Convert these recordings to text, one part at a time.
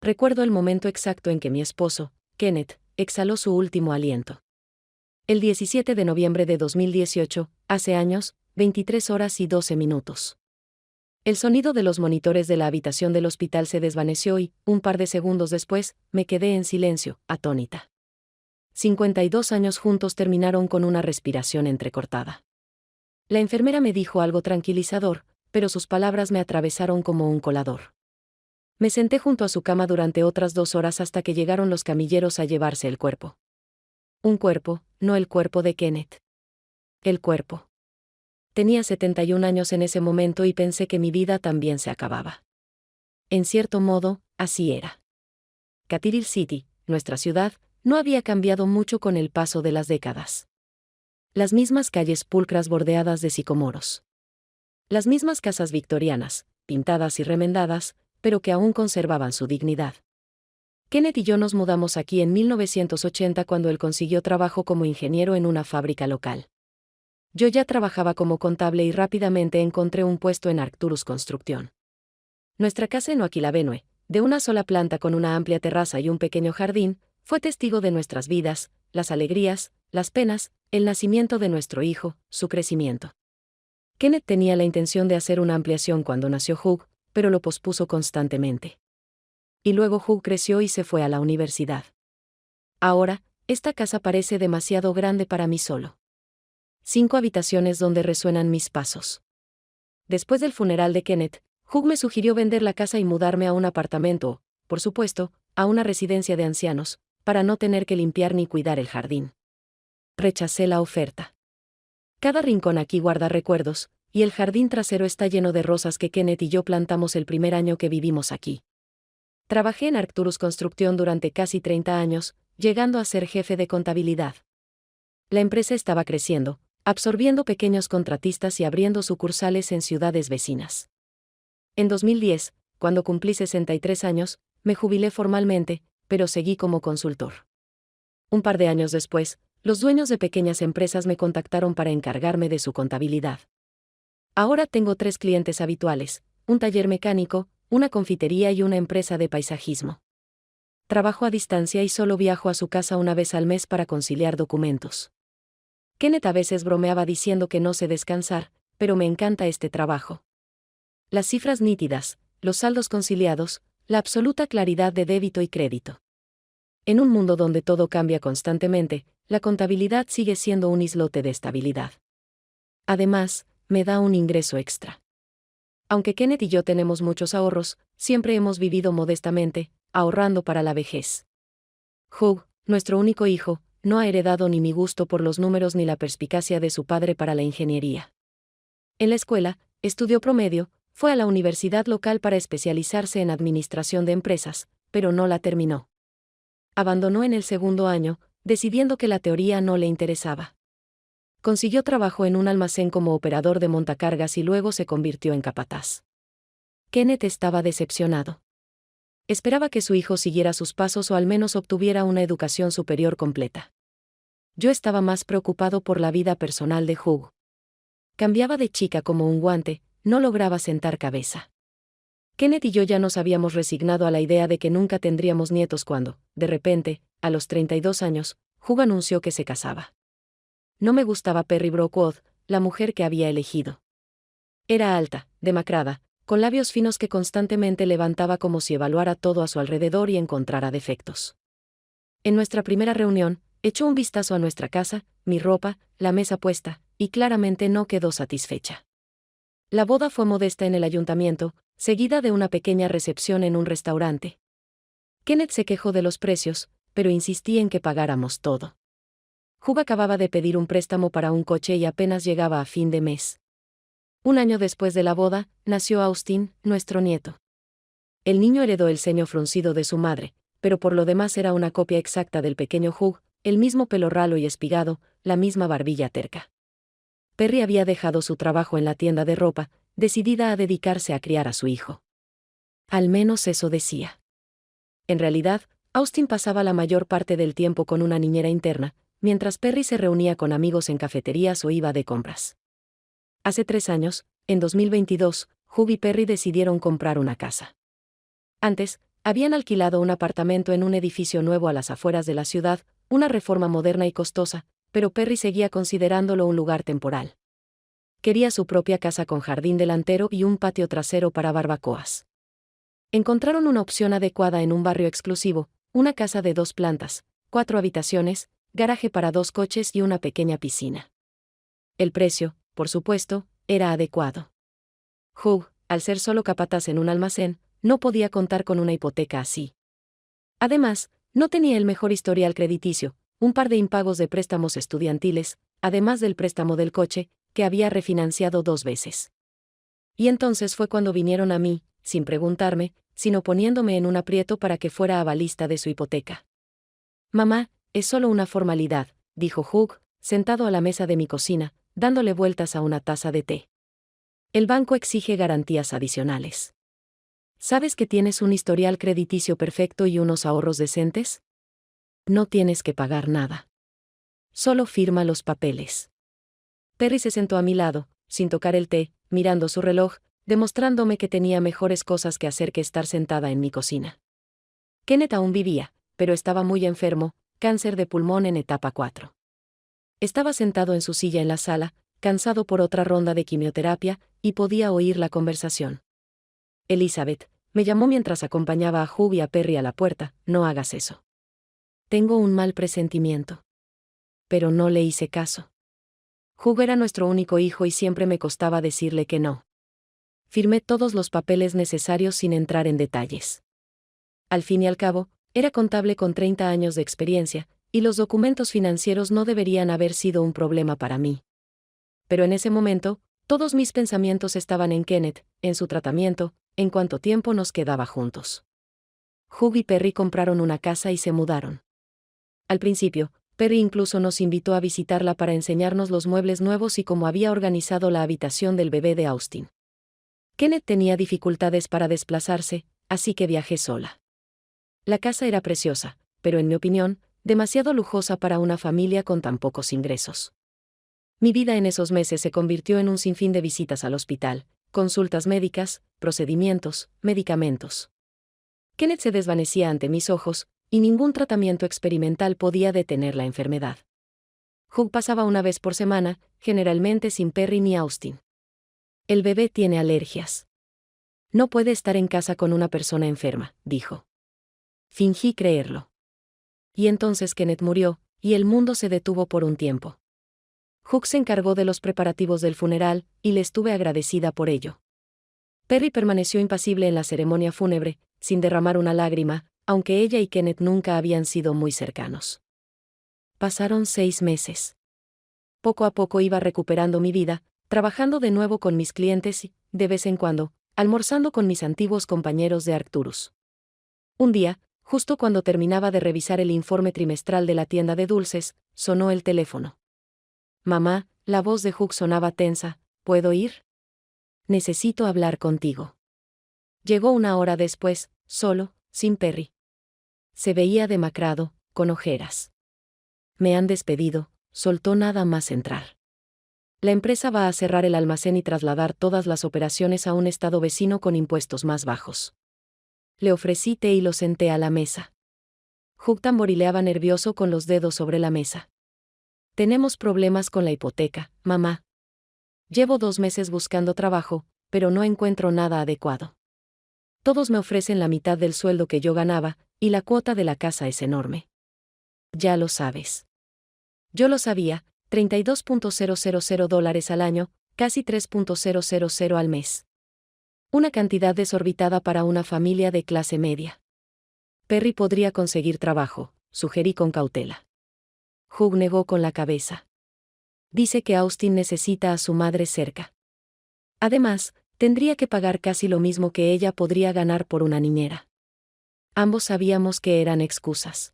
Recuerdo el momento exacto en que mi esposo, Kenneth, exhaló su último aliento. El 17 de noviembre de 2018, hace años, 23 horas y 12 minutos. El sonido de los monitores de la habitación del hospital se desvaneció y, un par de segundos después, me quedé en silencio, atónita. 52 años juntos terminaron con una respiración entrecortada. La enfermera me dijo algo tranquilizador, pero sus palabras me atravesaron como un colador. Me senté junto a su cama durante otras 2 horas hasta que llegaron los camilleros a llevarse el cuerpo. Un cuerpo, no el cuerpo de Kenneth. El cuerpo. Tenía 71 años en ese momento y pensé que mi vida también se acababa. En cierto modo, así era. Catherine City, nuestra ciudad, no había cambiado mucho con el paso de las décadas. Las mismas calles pulcras bordeadas de sicomoros. Las mismas casas victorianas, pintadas y remendadas, pero que aún conservaban su dignidad. Kenneth y yo nos mudamos aquí en 1980 cuando él consiguió trabajo como ingeniero en una fábrica local. Yo ya trabajaba como contable y rápidamente encontré un puesto en Arcturus Construcción. Nuestra casa en Oaquilabenue, de una sola planta con una amplia terraza y un pequeño jardín, fue testigo de nuestras vidas, las alegrías, las penas, el nacimiento de nuestro hijo, su crecimiento. Kenneth tenía la intención de hacer una ampliación cuando nació Hugh, pero lo pospuso constantemente. Y luego Hugh creció y se fue a la universidad. Ahora, esta casa parece demasiado grande para mí solo. 5 habitaciones donde resuenan mis pasos. Después del funeral de Kenneth, Hugh me sugirió vender la casa y mudarme a un apartamento o, por supuesto, a una residencia de ancianos, para no tener que limpiar ni cuidar el jardín. Rechacé la oferta. Cada rincón aquí guarda recuerdos, y el jardín trasero está lleno de rosas que Kenneth y yo plantamos el primer año que vivimos aquí. Trabajé en Arcturus Construcción durante casi 30 años, llegando a ser jefe de contabilidad. La empresa estaba creciendo, absorbiendo pequeños contratistas y abriendo sucursales en ciudades vecinas. En 2010, cuando cumplí 63 años, me jubilé formalmente, pero seguí como consultor. Un par de años después, los dueños de pequeñas empresas me contactaron para encargarme de su contabilidad. Ahora tengo 3 clientes habituales, un taller mecánico, una confitería y una empresa de paisajismo. Trabajo a distancia y solo viajo a su casa una vez al mes para conciliar documentos. Kenneth a veces bromeaba diciendo que no sé descansar, pero me encanta este trabajo. Las cifras nítidas, los saldos conciliados, la absoluta claridad de débito y crédito. En un mundo donde todo cambia constantemente, la contabilidad sigue siendo un islote de estabilidad. Además, me da un ingreso extra. Aunque Kenneth y yo tenemos muchos ahorros, siempre hemos vivido modestamente, ahorrando para la vejez. Hugh, nuestro único hijo, no ha heredado ni mi gusto por los números ni la perspicacia de su padre para la ingeniería. En la escuela, estudió promedio, fue a la universidad local para especializarse en administración de empresas, pero no la terminó. Abandonó en el segundo año, decidiendo que la teoría no le interesaba. Consiguió trabajo en un almacén como operador de montacargas y luego se convirtió en capataz. Kenneth estaba decepcionado. Esperaba que su hijo siguiera sus pasos o al menos obtuviera una educación superior completa. Yo estaba más preocupado por la vida personal de Hugh. Cambiaba de chica como un guante, no lograba sentar cabeza. Kenneth y yo ya nos habíamos resignado a la idea de que nunca tendríamos nietos cuando, de repente, a los 32 años, Hugh anunció que se casaba. No me gustaba Perry Brookwood, la mujer que había elegido. Era alta, demacrada, con labios finos que constantemente levantaba como si evaluara todo a su alrededor y encontrara defectos. En nuestra primera reunión, echó un vistazo a nuestra casa, mi ropa, la mesa puesta, y claramente no quedó satisfecha. La boda fue modesta en el ayuntamiento, seguida de una pequeña recepción en un restaurante. Kenneth se quejó de los precios, pero insistí en que pagáramos todo. Hugh acababa de pedir un préstamo para un coche y apenas llegaba a fin de mes. Un año después de la boda, nació Austin, nuestro nieto. El niño heredó el ceño fruncido de su madre, pero por lo demás era una copia exacta del pequeño Hugh, el mismo pelo ralo y espigado, la misma barbilla terca. Perry había dejado su trabajo en la tienda de ropa, decidida a dedicarse a criar a su hijo. Al menos eso decía. En realidad, Austin pasaba la mayor parte del tiempo con una niñera interna, mientras Perry se reunía con amigos en cafeterías o iba de compras. Hace 3 años, en 2022, Hugh y Perry decidieron comprar una casa. Antes, Habían alquilado un apartamento en un edificio nuevo a las afueras de la ciudad, una reforma moderna y costosa, pero Perry seguía considerándolo un lugar temporal. Quería su propia casa con jardín delantero y un patio trasero para barbacoas. Encontraron una opción adecuada en un barrio exclusivo, una casa de 2 plantas, 4 habitaciones, garaje para 2 coches y una pequeña piscina. El precio, por supuesto, era adecuado. Hugh, al ser solo capataz en un almacén, no podía contar con una hipoteca así. Además, no tenía el mejor historial crediticio, un par de impagos de préstamos estudiantiles, además del préstamo del coche, que había refinanciado 2 veces. Y entonces fue cuando vinieron a mí, sin preguntarme, sino poniéndome en un aprieto para que fuera avalista de su hipoteca. Mamá, es solo una formalidad, dijo Hugh, sentado a la mesa de mi cocina, dándole vueltas a una taza de té. El banco exige garantías adicionales. ¿Sabes que tienes un historial crediticio perfecto y unos ahorros decentes? No tienes que pagar nada. Solo firma los papeles. Perry se sentó a mi lado, sin tocar el té, mirando su reloj, demostrándome que tenía mejores cosas que hacer que estar sentada en mi cocina. Kenneth aún vivía, pero estaba muy enfermo, cáncer de pulmón en etapa 4. Estaba sentado en su silla en la sala, cansado por otra ronda de quimioterapia, y podía oír la conversación. Elizabeth, me llamó mientras acompañaba a Hugh y a Perry a la puerta, no hagas eso. Tengo un mal presentimiento. Pero no le hice caso. Hugh era nuestro único hijo y siempre me costaba decirle que no. Firmé todos los papeles necesarios sin entrar en detalles. Al fin y al cabo, era contable con 30 años de experiencia, y los documentos financieros no deberían haber sido un problema para mí. Pero en ese momento, todos mis pensamientos estaban en Kenneth, en su tratamiento, en cuánto tiempo nos quedaba juntos. Hugh y Perry compraron una casa y se mudaron. Al principio, Perry incluso nos invitó a visitarla para enseñarnos los muebles nuevos y cómo había organizado la habitación del bebé de Austin. Kenneth tenía dificultades para desplazarse, así que viajé sola. La casa era preciosa, pero en mi opinión, demasiado lujosa para una familia con tan pocos ingresos. Mi vida en esos meses se convirtió en un sinfín de visitas al hospital, consultas médicas, procedimientos, medicamentos. Kenneth se desvanecía ante mis ojos, y ningún tratamiento experimental podía detener la enfermedad. Hugh pasaba una vez por semana, generalmente sin Perry ni Austin. El bebé tiene alergias. No puede estar en casa con una persona enferma, dijo. Fingí creerlo. Y entonces Kenneth murió, y el mundo se detuvo por un tiempo. Hugh se encargó de los preparativos del funeral, y le estuve agradecida por ello. Perry permaneció impasible en la ceremonia fúnebre, sin derramar una lágrima, aunque ella y Kenneth nunca habían sido muy cercanos. Pasaron 6 meses. Poco a poco iba recuperando mi vida, trabajando de nuevo con mis clientes y, de vez en cuando, almorzando con mis antiguos compañeros de Arcturus. Un día, justo cuando terminaba de revisar el informe trimestral de la tienda de dulces, sonó el teléfono. Mamá, la voz de Hugh sonaba tensa, ¿puedo ir? Necesito hablar contigo. Llegó una hora después, solo, sin Perry. Se veía demacrado, con ojeras. Me han despedido, soltó nada más entrar. La empresa va a cerrar el almacén y trasladar todas las operaciones a un estado vecino con impuestos más bajos. Le ofrecí té y lo senté a la mesa. Hugh tamborileaba nervioso con los dedos sobre la mesa. Tenemos problemas con la hipoteca, mamá. Llevo 2 meses buscando trabajo, pero no encuentro nada adecuado. Todos me ofrecen la mitad del sueldo que yo ganaba, y la cuota de la casa es enorme. Ya lo sabes. Yo lo sabía, $32,000 al año, casi $3,000 al mes. Una cantidad desorbitada para una familia de clase media. Perry podría conseguir trabajo, sugerí con cautela. Hugh negó con la cabeza. Dice que Austin necesita a su madre cerca. Además, tendría que pagar casi lo mismo que ella podría ganar por una niñera. Ambos sabíamos que eran excusas.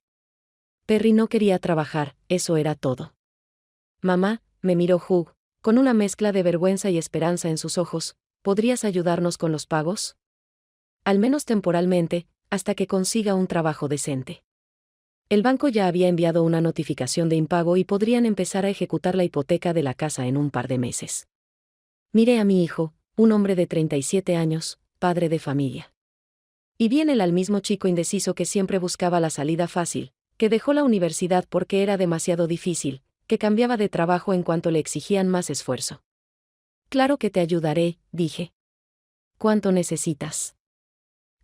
Perry no quería trabajar, eso era todo. Mamá, me miró Hugh, con una mezcla de vergüenza y esperanza en sus ojos, ¿podrías ayudarnos con los pagos? Al menos temporalmente, hasta que consiga un trabajo decente. El banco ya había enviado una notificación de impago y podrían empezar a ejecutar la hipoteca de la casa en un par de meses. Miré a mi hijo, un hombre de 37 años, padre de familia. Y viene al mismo chico indeciso que siempre buscaba la salida fácil, que dejó la universidad porque era demasiado difícil, que cambiaba de trabajo en cuanto le exigían más esfuerzo. Claro que te ayudaré, dije. ¿Cuánto necesitas?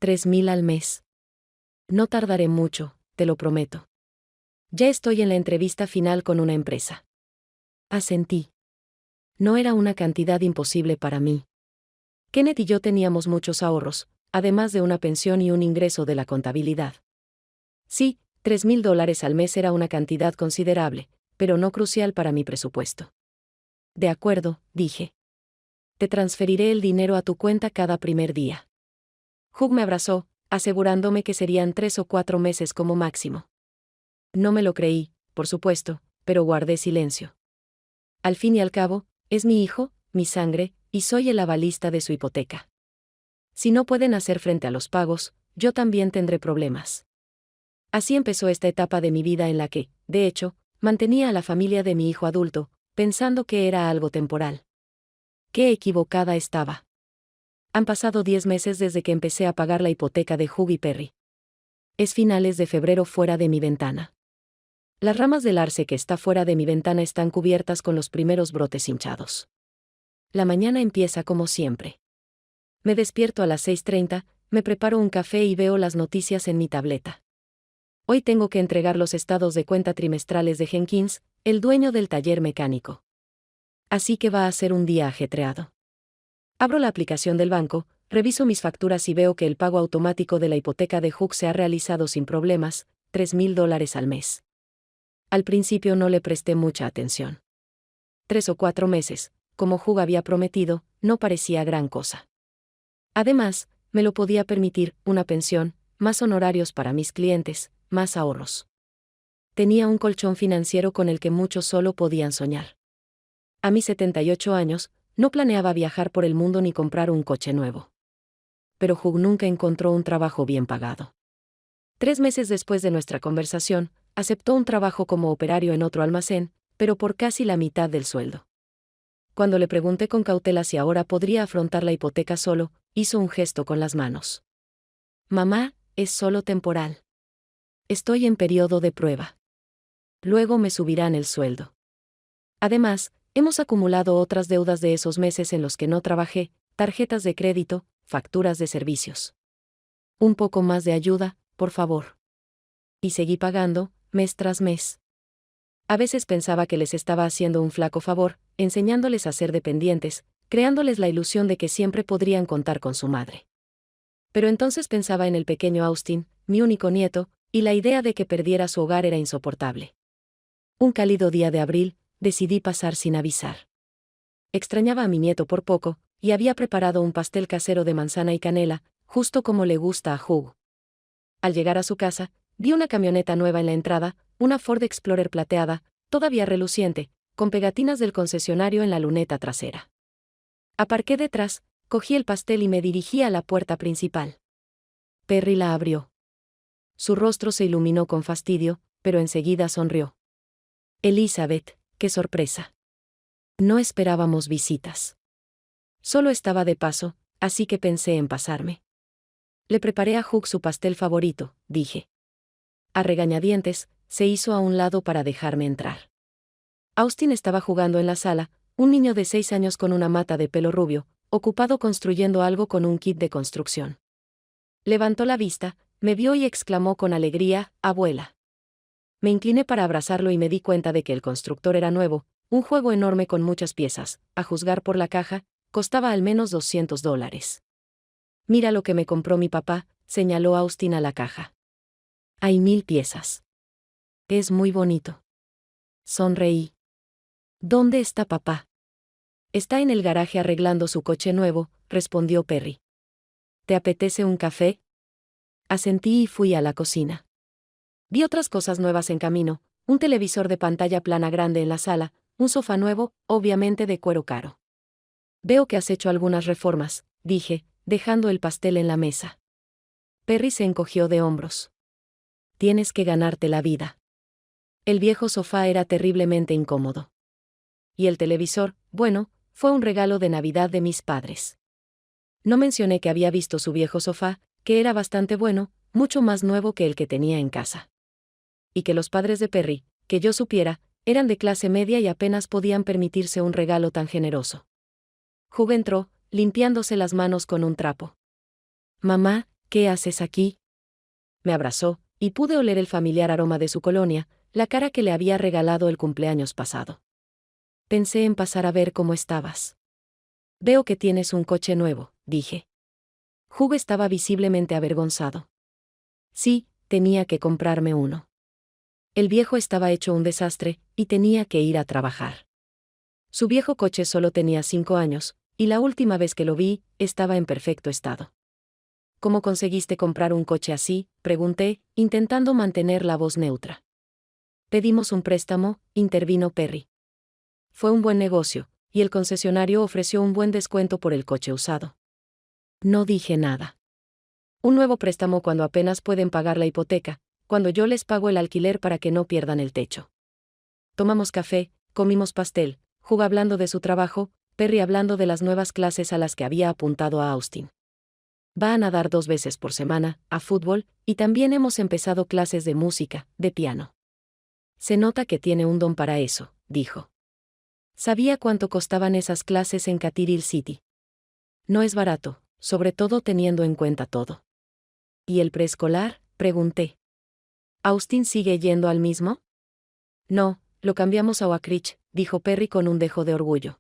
3.000 al mes. No tardaré mucho, te lo prometo. Ya estoy en la entrevista final con una empresa. Asentí. No era una cantidad imposible para mí. Kenneth y yo teníamos muchos ahorros, además de una pensión y un ingreso de la contabilidad. Sí, $3.000 al mes era una cantidad considerable, pero no crucial para mi presupuesto. De acuerdo, dije. Te transferiré el dinero a tu cuenta cada primer día. Hugh me abrazó, asegurándome que serían 3 o 4 meses como máximo. No me lo creí, por supuesto, pero guardé silencio. Al fin y al cabo, es mi hijo, mi sangre, y soy el avalista de su hipoteca. Si no pueden hacer frente a los pagos, yo también tendré problemas. Así empezó esta etapa de mi vida en la que, de hecho, mantenía a la familia de mi hijo adulto, pensando que era algo temporal. Qué equivocada estaba. Han pasado 10 meses desde que empecé a pagar la hipoteca de Hugh y Perry. Es finales de febrero fuera de mi ventana. Las ramas del arce que está fuera de mi ventana están cubiertas con los primeros brotes hinchados. La mañana empieza como siempre. Me despierto a las 6:30, me preparo un café y veo las noticias en mi tableta. Hoy tengo que entregar los estados de cuenta trimestrales de Jenkins, el dueño del taller mecánico. Así que va a ser un día ajetreado. Abro la aplicación del banco, reviso mis facturas y veo que el pago automático de la hipoteca de Hugh se ha realizado sin problemas, $3.000 al mes. Al principio no le presté mucha atención. 3 o 4 meses, como Hugh había prometido, no parecía gran cosa. Además, me lo podía permitir, una pensión, más honorarios para mis clientes, más ahorros. Tenía un colchón financiero con el que muchos solo podían soñar. A mis 78 años, no planeaba viajar por el mundo ni comprar un coche nuevo. Pero Hugh nunca encontró un trabajo bien pagado. 3 meses después de nuestra conversación, aceptó un trabajo como operario en otro almacén, pero por casi la mitad del sueldo. Cuando le pregunté con cautela si ahora podría afrontar la hipoteca solo, hizo un gesto con las manos. Mamá, es solo temporal. Estoy en periodo de prueba. Luego me subirán el sueldo. Además, hemos acumulado otras deudas de esos meses en los que no trabajé, tarjetas de crédito, facturas de servicios. Un poco más de ayuda, por favor. Y seguí pagando, mes tras mes. A veces pensaba que les estaba haciendo un flaco favor, enseñándoles a ser dependientes, creándoles la ilusión de que siempre podrían contar con su madre. Pero entonces pensaba en el pequeño Austin, mi único nieto, y la idea de que perdiera su hogar era insoportable. Un cálido día de abril, decidí pasar sin avisar. Extrañaba a mi nieto por poco, y había preparado un pastel casero de manzana y canela, justo como le gusta a Hugh. Al llegar a su casa, vi una camioneta nueva en la entrada, una Ford Explorer plateada, todavía reluciente, con pegatinas del concesionario en la luneta trasera. Aparqué detrás, cogí el pastel y me dirigí a la puerta principal. Perry la abrió. Su rostro se iluminó con fastidio, pero enseguida sonrió. Elizabeth, qué sorpresa. No esperábamos visitas. Solo estaba de paso, así que pensé en pasarme. Le preparé a Hugh su pastel favorito, dije. A regañadientes, se hizo a un lado para dejarme entrar. Austin estaba jugando en la sala, un niño de 6 años con una mata de pelo rubio, ocupado construyendo algo con un kit de construcción. Levantó la vista, me vio y exclamó con alegría, «Abuela». Me incliné para abrazarlo y me di cuenta de que el constructor era nuevo, un juego enorme con muchas piezas, a juzgar por la caja, costaba al menos $200. Mira lo que me compró mi papá, señaló Austin a la caja. Hay 1.000 piezas. Es muy bonito. Sonreí. ¿Dónde está papá? Está en el garaje arreglando su coche nuevo, respondió Perry. ¿Te apetece un café? Asentí y fui a la cocina. Vi otras cosas nuevas en camino, un televisor de pantalla plana grande en la sala, un sofá nuevo, obviamente de cuero caro. Veo que has hecho algunas reformas, dije, dejando el pastel en la mesa. Perry se encogió de hombros. Tienes que ganarte la vida. El viejo sofá era terriblemente incómodo. Y el televisor, bueno, fue un regalo de Navidad de mis padres. No mencioné que había visto su viejo sofá, que era bastante bueno, mucho más nuevo que el que tenía en casa. Y que los padres de Perry, que yo supiera, eran de clase media y apenas podían permitirse un regalo tan generoso. Hugh entró, limpiándose las manos con un trapo. «Mamá, ¿qué haces aquí?». Me abrazó, y pude oler el familiar aroma de su colonia, la cara que le había regalado el cumpleaños pasado. «Pensé en pasar a ver cómo estabas». «Veo que tienes un coche nuevo», dije. Hugh estaba visiblemente avergonzado. Sí, tenía que comprarme uno. El viejo estaba hecho un desastre, y tenía que ir a trabajar. Su viejo coche solo tenía 5 años, y la última vez que lo vi, estaba en perfecto estado. «¿Cómo conseguiste comprar un coche así?», pregunté, intentando mantener la voz neutra. «Pedimos un préstamo», intervino Perry. «Fue un buen negocio, y el concesionario ofreció un buen descuento por el coche usado». No dije nada. «Un nuevo préstamo cuando apenas pueden pagar la hipoteca, cuando yo les pago el alquiler para que no pierdan el techo». Tomamos café, comimos pastel, Hugh hablando de su trabajo, Perry hablando de las nuevas clases a las que había apuntado a Austin. Va a nadar 2 veces por semana, a fútbol, y también hemos empezado clases de música, de piano. «Se nota que tiene un don para eso», dijo. Sabía cuánto costaban esas clases en Catherine City. No es barato, sobre todo teniendo en cuenta todo. «¿Y el preescolar?», pregunté. «¿Austin sigue yendo al mismo?». «No, lo cambiamos a Oak Ridge», dijo Perry con un dejo de orgullo.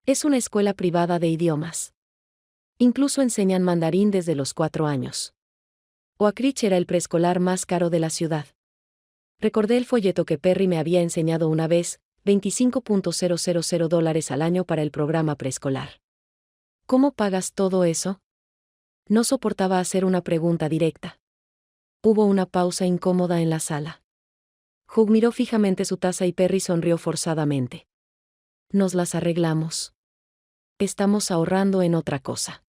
«Es una escuela privada de idiomas. Incluso enseñan mandarín desde los 4 años. Oak Ridge era el preescolar más caro de la ciudad». Recordé el folleto que Perry me había enseñado una vez, $25,000 al año para el programa preescolar. «¿Cómo pagas todo eso?». No soportaba hacer una pregunta directa. Hubo una pausa incómoda en la sala. Hugh miró fijamente su taza y Perry sonrió forzadamente. «Nos las arreglamos. Estamos ahorrando en otra cosa».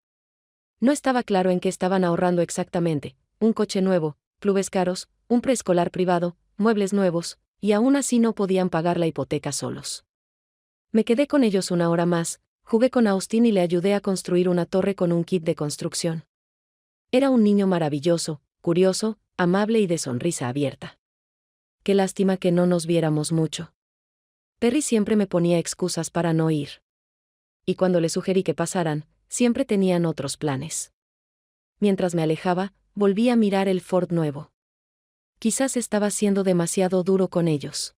No estaba claro en qué estaban ahorrando exactamente: un coche nuevo, clubes caros, un preescolar privado, muebles nuevos, y aún así no podían pagar la hipoteca solos. Me quedé con ellos 1 hora más, jugué con Austin y le ayudé a construir una torre con un kit de construcción. Era un niño maravilloso, curioso, amable y de sonrisa abierta. Qué lástima que no nos viéramos mucho. Perry siempre me ponía excusas para no ir. Y cuando le sugerí que pasaran, siempre tenían otros planes. Mientras me alejaba, volví a mirar el Ford nuevo. Quizás estaba siendo demasiado duro con ellos.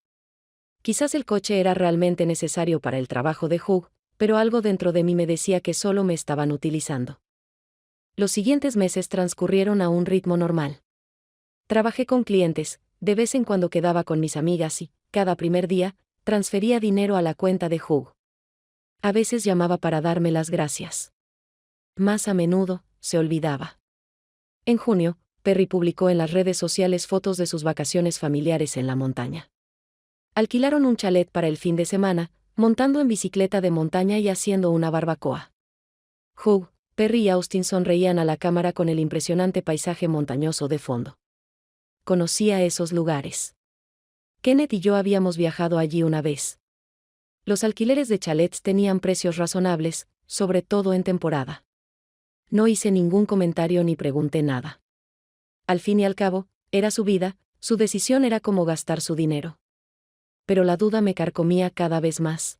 Quizás el coche era realmente necesario para el trabajo de Hugh, pero algo dentro de mí me decía que solo me estaban utilizando. Los siguientes meses transcurrieron a un ritmo normal. Trabajé con clientes, de vez en cuando quedaba con mis amigas y, cada primer día, transfería dinero a la cuenta de Hugh. A veces llamaba para darme las gracias. Más a menudo, se olvidaba. En junio, Perry publicó en las redes sociales fotos de sus vacaciones familiares en la montaña. Alquilaron un chalet para el fin de semana, montando en bicicleta de montaña y haciendo una barbacoa. Hugh, Perry y Austin sonreían a la cámara con el impresionante paisaje montañoso de fondo. Conocía esos lugares. Kenneth y yo habíamos viajado allí una vez. Los alquileres de chalets tenían precios razonables, sobre todo en temporada. No hice ningún comentario ni pregunté nada. Al fin y al cabo, era su vida, su decisión era cómo gastar su dinero. Pero la duda me carcomía cada vez más.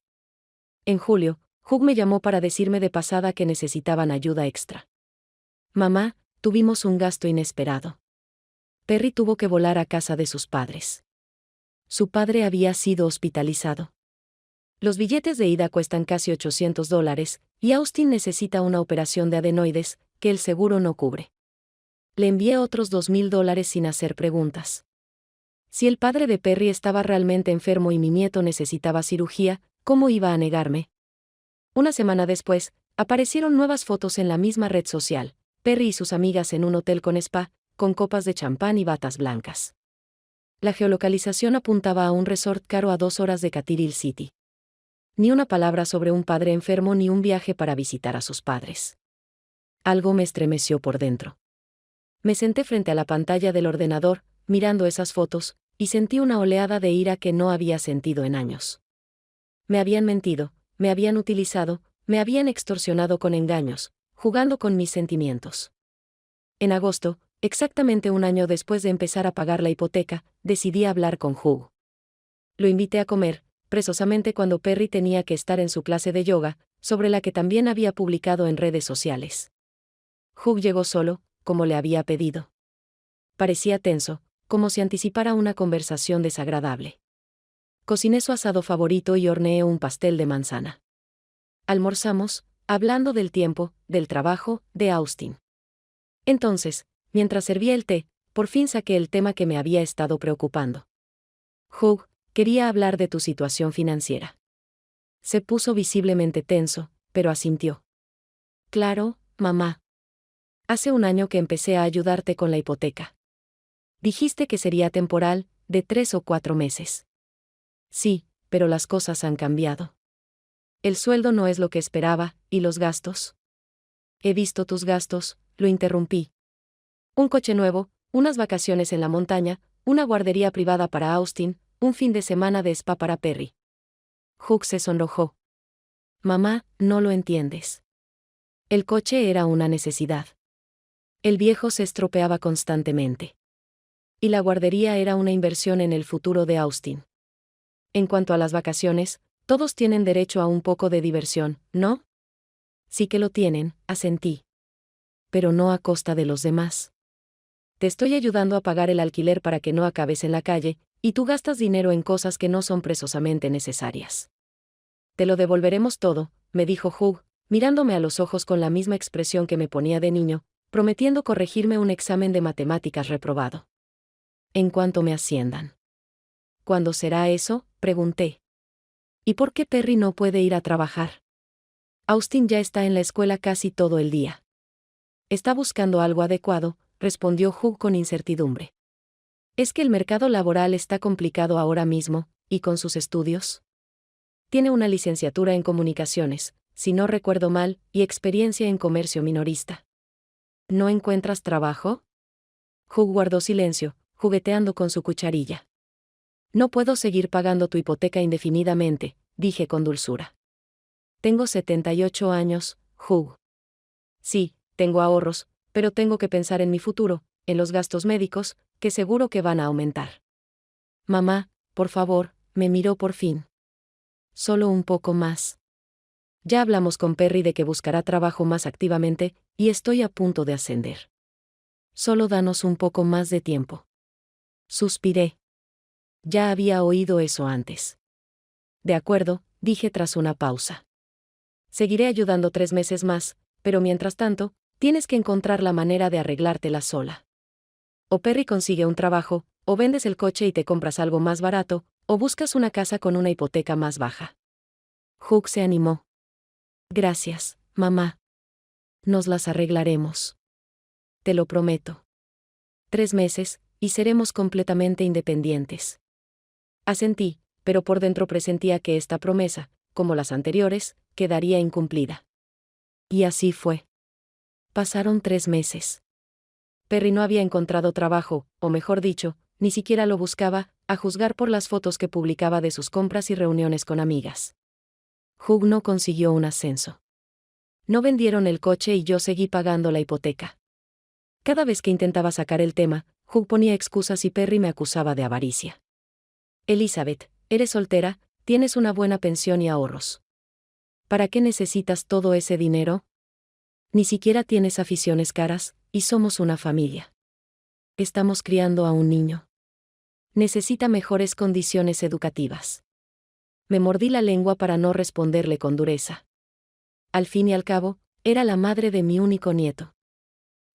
En julio, Hugh me llamó para decirme de pasada que necesitaban ayuda extra. «Mamá, tuvimos un gasto inesperado». Perry tuvo que volar a casa de sus padres. Su padre había sido hospitalizado. Los billetes de ida cuestan casi $800, y Austin necesita una operación de adenoides, que el seguro no cubre. Le envié otros $2,000 sin hacer preguntas. Si el padre de Perry estaba realmente enfermo y mi nieto necesitaba cirugía, ¿cómo iba a negarme? Una semana después, aparecieron nuevas fotos en la misma red social: Perry y sus amigas en un hotel con spa, con copas de champán y batas blancas. La geolocalización apuntaba a un resort caro a 2 horas de Catherine City. Ni una palabra sobre un padre enfermo ni un viaje para visitar a sus padres. Algo me estremeció por dentro. Me senté frente a la pantalla del ordenador, mirando esas fotos, y sentí una oleada de ira que no había sentido en años. Me habían mentido, me habían utilizado, me habían extorsionado con engaños, jugando con mis sentimientos. En agosto, exactamente un año después de empezar a pagar la hipoteca, decidí hablar con Hugh. Lo invité a comer, precisamente cuando Perry tenía que estar en su clase de yoga, sobre la que también había publicado en redes sociales. Hugh llegó solo, como le había pedido. Parecía tenso, como si anticipara una conversación desagradable. Cociné su asado favorito y horneé un pastel de manzana. Almorzamos, hablando del tiempo, del trabajo, de Austin. Entonces, mientras servía el té, por fin saqué el tema que me había estado preocupando. Hugh, quería hablar de tu situación financiera. Se puso visiblemente tenso, pero asintió. Claro, mamá. Hace un año que empecé a ayudarte con la hipoteca. Dijiste que sería temporal, de 3 o 4 meses. Sí, pero las cosas han cambiado. El sueldo no es lo que esperaba, ¿y los gastos? He visto tus gastos, lo interrumpí. Un coche nuevo, unas vacaciones en la montaña, una guardería privada para Austin, un fin de semana de spa para Perry. Hugh se sonrojó. Mamá, no lo entiendes. El coche era una necesidad. El viejo se estropeaba constantemente. Y la guardería era una inversión en el futuro de Austin. En cuanto a las vacaciones, todos tienen derecho a un poco de diversión, ¿no? Sí que lo tienen, asentí. Pero no a costa de los demás. Te estoy ayudando a pagar el alquiler para que no acabes en la calle, y tú gastas dinero en cosas que no son precisamente necesarias. Te lo devolveremos todo, me dijo Hugh, mirándome a los ojos con la misma expresión que me ponía de niño, prometiendo corregirme un examen de matemáticas reprobado. En cuanto me asciendan. ¿Cuándo será eso?, pregunté. ¿Y por qué Perry no puede ir a trabajar? Austin ya está en la escuela casi todo el día. Está buscando algo adecuado, respondió Hugh con incertidumbre. ¿Es que el mercado laboral está complicado ahora mismo, y con sus estudios? Tiene una licenciatura en comunicaciones, si no recuerdo mal, y experiencia en comercio minorista. ¿No encuentras trabajo? Hugh guardó silencio, jugueteando con su cucharilla. No puedo seguir pagando tu hipoteca indefinidamente, dije con dulzura. Tengo 78 años, Hugh. Sí, tengo ahorros, pero tengo que pensar en mi futuro, en los gastos médicos, que seguro que van a aumentar. Mamá, por favor, me miró por fin. Solo un poco más. Ya hablamos con Perry de que buscará trabajo más activamente, y estoy a punto de ascender. Solo danos un poco más de tiempo. Suspiré. Ya había oído eso antes. De acuerdo, dije tras una pausa. Seguiré ayudando 3 meses más, pero mientras tanto, tienes que encontrar la manera de arreglártela sola. O Perry consigue un trabajo, o vendes el coche y te compras algo más barato, o buscas una casa con una hipoteca más baja. Hugh se animó. Gracias, mamá. Nos las arreglaremos. Te lo prometo. 3 meses, y seremos completamente independientes. Asentí, pero por dentro presentía que esta promesa, como las anteriores, quedaría incumplida. Y así fue. Pasaron 3 meses. Perry no había encontrado trabajo, o mejor dicho, ni siquiera lo buscaba, a juzgar por las fotos que publicaba de sus compras y reuniones con amigas. Hugh no consiguió un ascenso. No vendieron el coche y yo seguí pagando la hipoteca. Cada vez que intentaba sacar el tema, Hugh ponía excusas y Perry me acusaba de avaricia. Elizabeth, eres soltera, tienes una buena pensión y ahorros. ¿Para qué necesitas todo ese dinero? Ni siquiera tienes aficiones caras, y somos una familia. Estamos criando a un niño. Necesita mejores condiciones educativas. Me mordí la lengua para no responderle con dureza. Al fin y al cabo, era la madre de mi único nieto.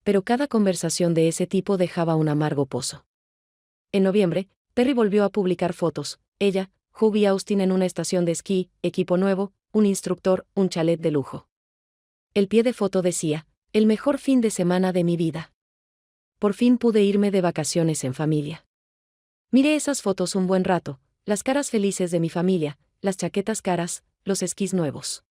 Pero cada conversación de ese tipo dejaba un amargo pozo. En noviembre, Perry volvió a publicar fotos, ella, Hugh y Austin en una estación de esquí, equipo nuevo, un instructor, un chalet de lujo. El pie de foto decía, el mejor fin de semana de mi vida. Por fin pude irme de vacaciones en familia. Miré esas fotos un buen rato, las caras felices de mi familia, las chaquetas caras, los esquís nuevos.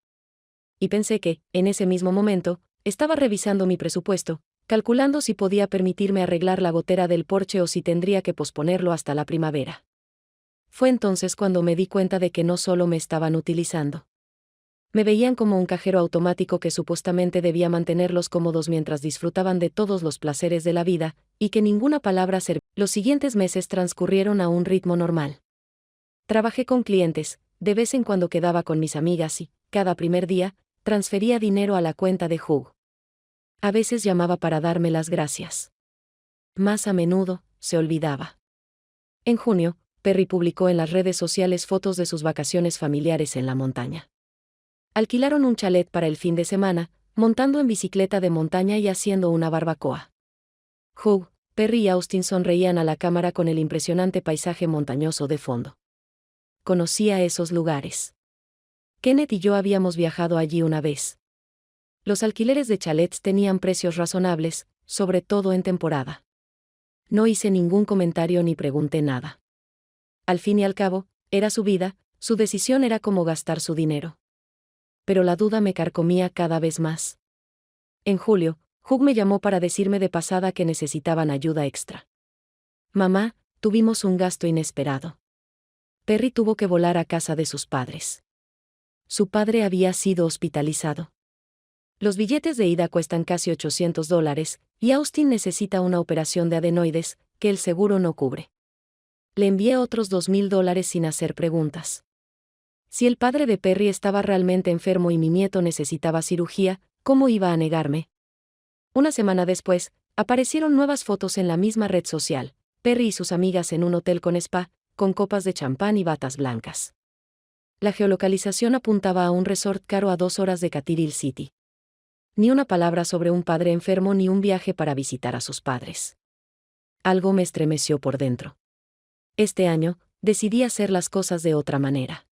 Y pensé que, en ese mismo momento, estaba revisando mi presupuesto, calculando si podía permitirme arreglar la gotera del porche o si tendría que posponerlo hasta la primavera. Fue entonces cuando me di cuenta de que no solo me estaban utilizando. Me veían como un cajero automático que supuestamente debía mantenerlos cómodos mientras disfrutaban de todos los placeres de la vida, y que ninguna palabra servía. Los siguientes meses transcurrieron a un ritmo normal. Trabajé con clientes, de vez en cuando quedaba con mis amigas y, cada primer día, transfería dinero a la cuenta de Hugh. A veces llamaba para darme las gracias. Más a menudo, se olvidaba. En junio, Perry publicó en las redes sociales fotos de sus vacaciones familiares en la montaña. Alquilaron un chalet para el fin de semana, montando en bicicleta de montaña y haciendo una barbacoa. Hugh, Perry y Austin sonreían a la cámara con el impresionante paisaje montañoso de fondo. Conocía esos lugares. Kenneth y yo habíamos viajado allí una vez. Los alquileres de chalets tenían precios razonables, sobre todo en temporada. No hice ningún comentario ni pregunté nada. Al fin y al cabo, era su vida, su decisión era cómo gastar su dinero. Pero la duda me carcomía cada vez más. En julio, Hugh me llamó para decirme de pasada que necesitaban ayuda extra. Mamá, tuvimos un gasto inesperado. Perry tuvo que volar a casa de sus padres. Su padre había sido hospitalizado. Los billetes de ida cuestan casi $800, y Austin necesita una operación de adenoides, que el seguro no cubre. Le envié otros $2,000 sin hacer preguntas. Si el padre de Perry estaba realmente enfermo y mi nieto necesitaba cirugía, ¿cómo iba a negarme? Una semana después, aparecieron nuevas fotos en la misma red social, Perry y sus amigas en un hotel con spa, con copas de champán y batas blancas. La geolocalización apuntaba a un resort caro a 2 horas de Cathedral City. Ni una palabra sobre un padre enfermo ni un viaje para visitar a sus padres. Algo me estremeció por dentro. Este año, decidí hacer las cosas de otra manera.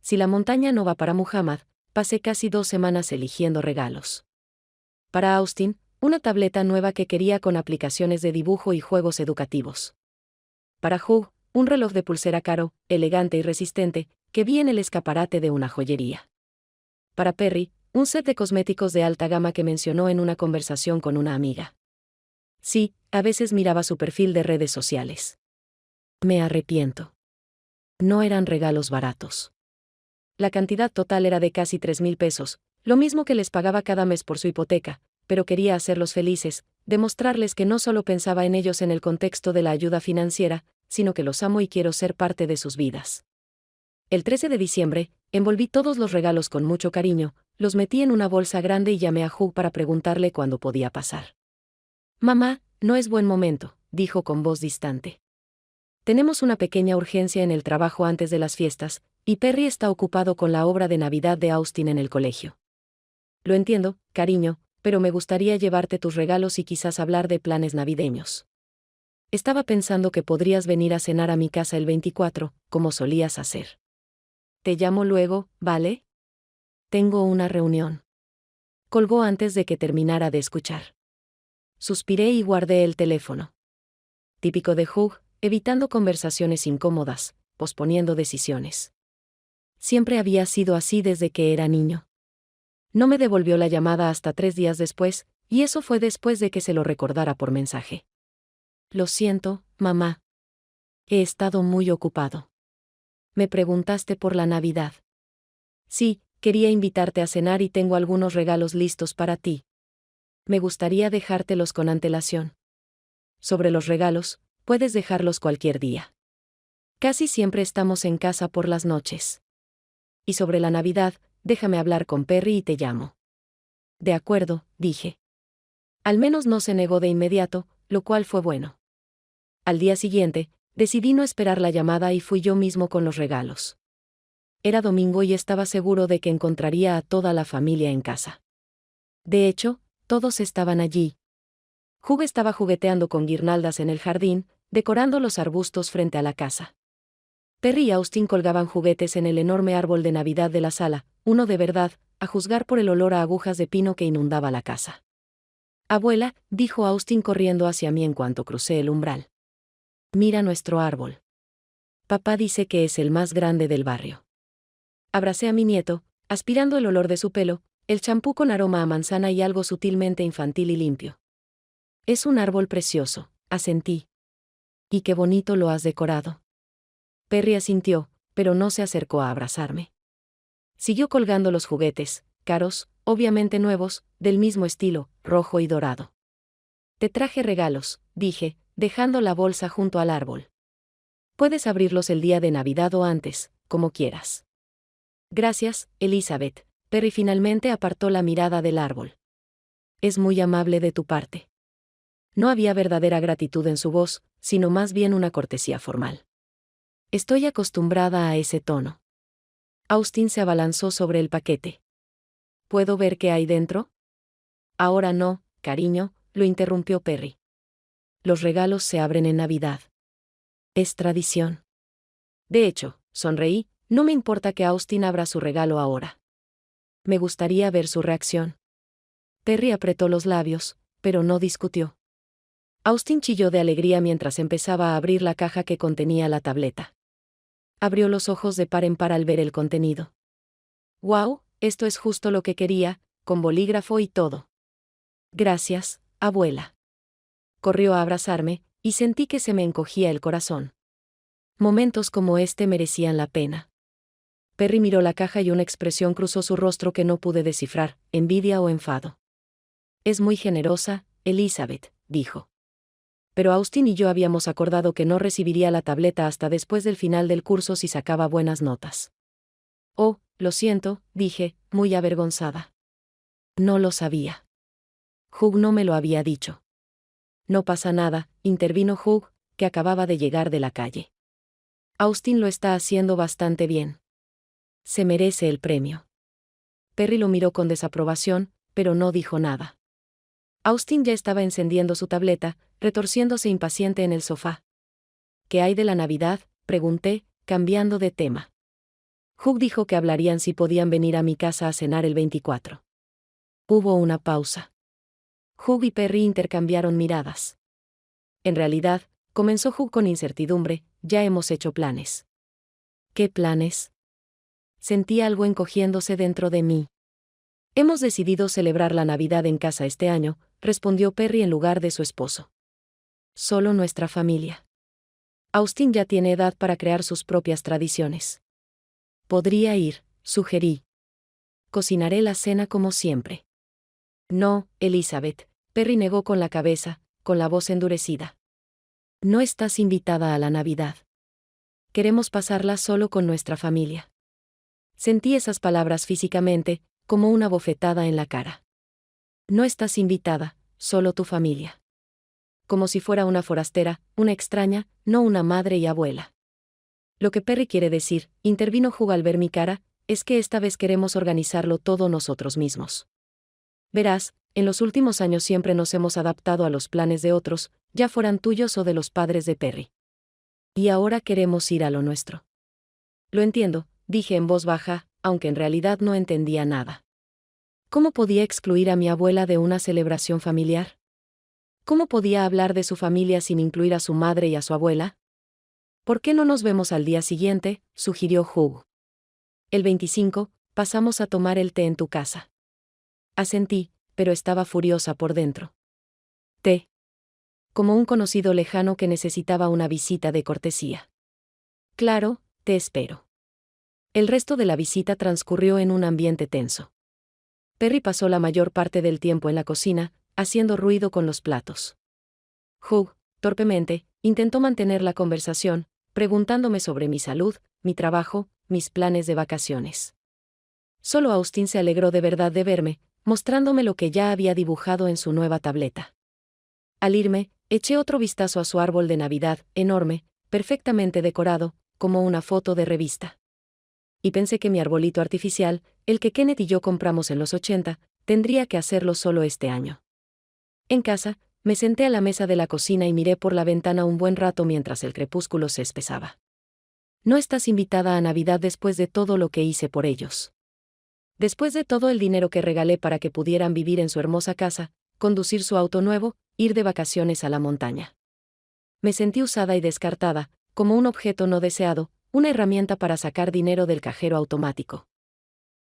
Si la montaña no va para Muhammad, pasé casi 2 semanas eligiendo regalos. Para Austin, una tableta nueva que quería con aplicaciones de dibujo y juegos educativos. Para Hugh, un reloj de pulsera caro, elegante y resistente, que vi en el escaparate de una joyería. Para Perry, un set de cosméticos de alta gama que mencionó en una conversación con una amiga. Sí, a veces miraba su perfil de redes sociales. Me arrepiento. No eran regalos baratos. La cantidad total era de casi $3,000, lo mismo que les pagaba cada mes por su hipoteca, pero quería hacerlos felices, demostrarles que no solo pensaba en ellos en el contexto de la ayuda financiera, sino que los amo y quiero ser parte de sus vidas. El 13 de diciembre, envolví todos los regalos con mucho cariño, los metí en una bolsa grande y llamé a Hugh para preguntarle cuándo podía pasar. Mamá, no es buen momento, dijo con voz distante. Tenemos una pequeña urgencia en el trabajo antes de las fiestas, y Perry está ocupado con la obra de Navidad de Austin en el colegio. Lo entiendo, cariño, pero me gustaría llevarte tus regalos y quizás hablar de planes navideños. Estaba pensando que podrías venir a cenar a mi casa el 24, como solías hacer. Te llamo luego, ¿vale? Tengo una reunión. Colgó antes de que terminara de escuchar. Suspiré y guardé el teléfono. Típico de Hugh, evitando conversaciones incómodas, posponiendo decisiones. Siempre había sido así desde que era niño. No me devolvió la llamada hasta 3 días después, y eso fue después de que se lo recordara por mensaje. Lo siento, mamá. He estado muy ocupado. Me preguntaste por la Navidad. Sí, quería invitarte a cenar y tengo algunos regalos listos para ti. Me gustaría dejártelos con antelación. Sobre los regalos, puedes dejarlos cualquier día. Casi siempre estamos en casa por las noches. Y sobre la Navidad, déjame hablar con Perry y te llamo. De acuerdo, dije. Al menos no se negó de inmediato, lo cual fue bueno. Al día siguiente, decidí no esperar la llamada y fui yo mismo con los regalos. Era domingo y estaba seguro de que encontraría a toda la familia en casa. De hecho, todos estaban allí. Hugh estaba jugueteando con guirnaldas en el jardín, decorando los arbustos frente a la casa. Perry y Austin colgaban juguetes en el enorme árbol de Navidad de la sala, uno de verdad, a juzgar por el olor a agujas de pino que inundaba la casa. Abuela, dijo Austin corriendo hacia mí en cuanto crucé el umbral. Mira nuestro árbol. Papá dice que es el más grande del barrio. Abracé a mi nieto, aspirando el olor de su pelo, el champú con aroma a manzana y algo sutilmente infantil y limpio. Es un árbol precioso, asentí. Y qué bonito lo has decorado. Perry asintió, pero no se acercó a abrazarme. Siguió colgando los juguetes, caros, obviamente nuevos, del mismo estilo, rojo y dorado. Te traje regalos, dije, dejando la bolsa junto al árbol. Puedes abrirlos el día de Navidad o antes, como quieras. Gracias, Elizabeth. Perry finalmente apartó la mirada del árbol. Es muy amable de tu parte. No había verdadera gratitud en su voz, sino más bien una cortesía formal. Estoy acostumbrada a ese tono. Austin se abalanzó sobre el paquete. ¿Puedo ver qué hay dentro? Ahora no, cariño, lo interrumpió Perry. Los regalos se abren en Navidad. Es tradición. De hecho, sonreí, no me importa que Austin abra su regalo ahora. Me gustaría ver su reacción. Perry apretó los labios, pero no discutió. Austin chilló de alegría mientras empezaba a abrir la caja que contenía la tableta. Abrió los ojos de par en par al ver el contenido. ¡Wow! Esto es justo lo que quería, con bolígrafo y todo. Gracias, abuela. Corrió a abrazarme, y sentí que se me encogía el corazón. Momentos como este merecían la pena. Perry miró la caja y una expresión cruzó su rostro que no pude descifrar, envidia o enfado. Es muy generosa, Elizabeth, dijo. Pero Austin y yo habíamos acordado que no recibiría la tableta hasta después del final del curso si sacaba buenas notas. Oh, lo siento, dije, muy avergonzada. No lo sabía. Hugh no me lo había dicho. No pasa nada, intervino Hugh, que acababa de llegar de la calle. Austin lo está haciendo bastante bien. Se merece el premio. Perry lo miró con desaprobación, pero no dijo nada. Austin ya estaba encendiendo su tableta, retorciéndose impaciente en el sofá. ¿Qué hay de la Navidad?, pregunté, cambiando de tema. Hugh dijo que hablarían si podían venir a mi casa a cenar el 24. Hubo una pausa. Hugh y Perry intercambiaron miradas. En realidad, comenzó Hugh con incertidumbre, ya hemos hecho planes. ¿Qué planes? Sentí algo encogiéndose dentro de mí. Hemos decidido celebrar la Navidad en casa este año, respondió Perry en lugar de su esposo. Solo nuestra familia. Austin ya tiene edad para crear sus propias tradiciones. Podría ir, sugerí. Cocinaré la cena como siempre. No, Elizabeth, Perry negó con la cabeza, con la voz endurecida. No estás invitada a la Navidad. Queremos pasarla solo con nuestra familia. Sentí esas palabras físicamente, como una bofetada en la cara. No estás invitada, solo tu familia. Como si fuera una forastera, una extraña, no una madre y abuela. Lo que Perry quiere decir, intervino Hugh al ver mi cara, es que esta vez queremos organizarlo todo nosotros mismos. Verás, en los últimos años siempre nos hemos adaptado a los planes de otros, ya fueran tuyos o de los padres de Perry. Y ahora queremos ir a lo nuestro. Lo entiendo, dije en voz baja, aunque en realidad no entendía nada. ¿Cómo podía excluir a mi abuela de una celebración familiar? ¿Cómo podía hablar de su familia sin incluir a su madre y a su abuela? ¿Por qué no nos vemos al día siguiente?, sugirió Hugh. El 25, pasamos a tomar el té en tu casa. Asentí, pero estaba furiosa por dentro. Té. Como un conocido lejano que necesitaba una visita de cortesía. Claro, te espero. El resto de la visita transcurrió en un ambiente tenso. Perry pasó la mayor parte del tiempo en la cocina, haciendo ruido con los platos. Hugh, torpemente, intentó mantener la conversación, preguntándome sobre mi salud, mi trabajo, mis planes de vacaciones. Solo Austin se alegró de verdad de verme, mostrándome lo que ya había dibujado en su nueva tableta. Al irme, eché otro vistazo a su árbol de Navidad, enorme, perfectamente decorado, como una foto de revista. Y pensé que mi arbolito artificial, el que Kenneth y yo compramos en los 80, tendría que hacerlo solo este año. En casa, me senté a la mesa de la cocina y miré por la ventana un buen rato mientras el crepúsculo se espesaba. No estás invitada a Navidad después de todo lo que hice por ellos. Después de todo el dinero que regalé para que pudieran vivir en su hermosa casa, conducir su auto nuevo, ir de vacaciones a la montaña. Me sentí usada y descartada, como un objeto no deseado, una herramienta para sacar dinero del cajero automático.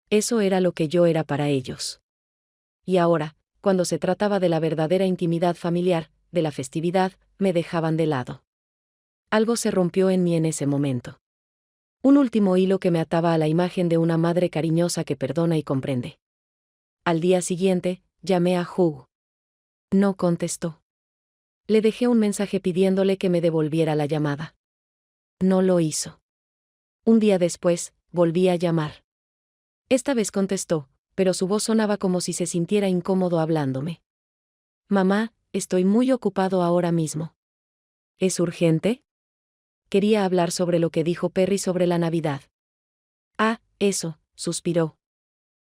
Eso era lo que yo era para ellos. Y ahora, cuando se trataba de la verdadera intimidad familiar, de la festividad, me dejaban de lado. Algo se rompió en mí en ese momento. Un último hilo que me ataba a la imagen de una madre cariñosa que perdona y comprende. Al día siguiente, llamé a Hugh. No contestó. Le dejé un mensaje pidiéndole que me devolviera la llamada. No lo hizo. Un día después, volví a llamar. Esta vez contestó, pero su voz sonaba como si se sintiera incómodo hablándome. Mamá, estoy muy ocupado ahora mismo. ¿Es urgente? Quería hablar sobre lo que dijo Perry sobre la Navidad. Ah, eso, suspiró.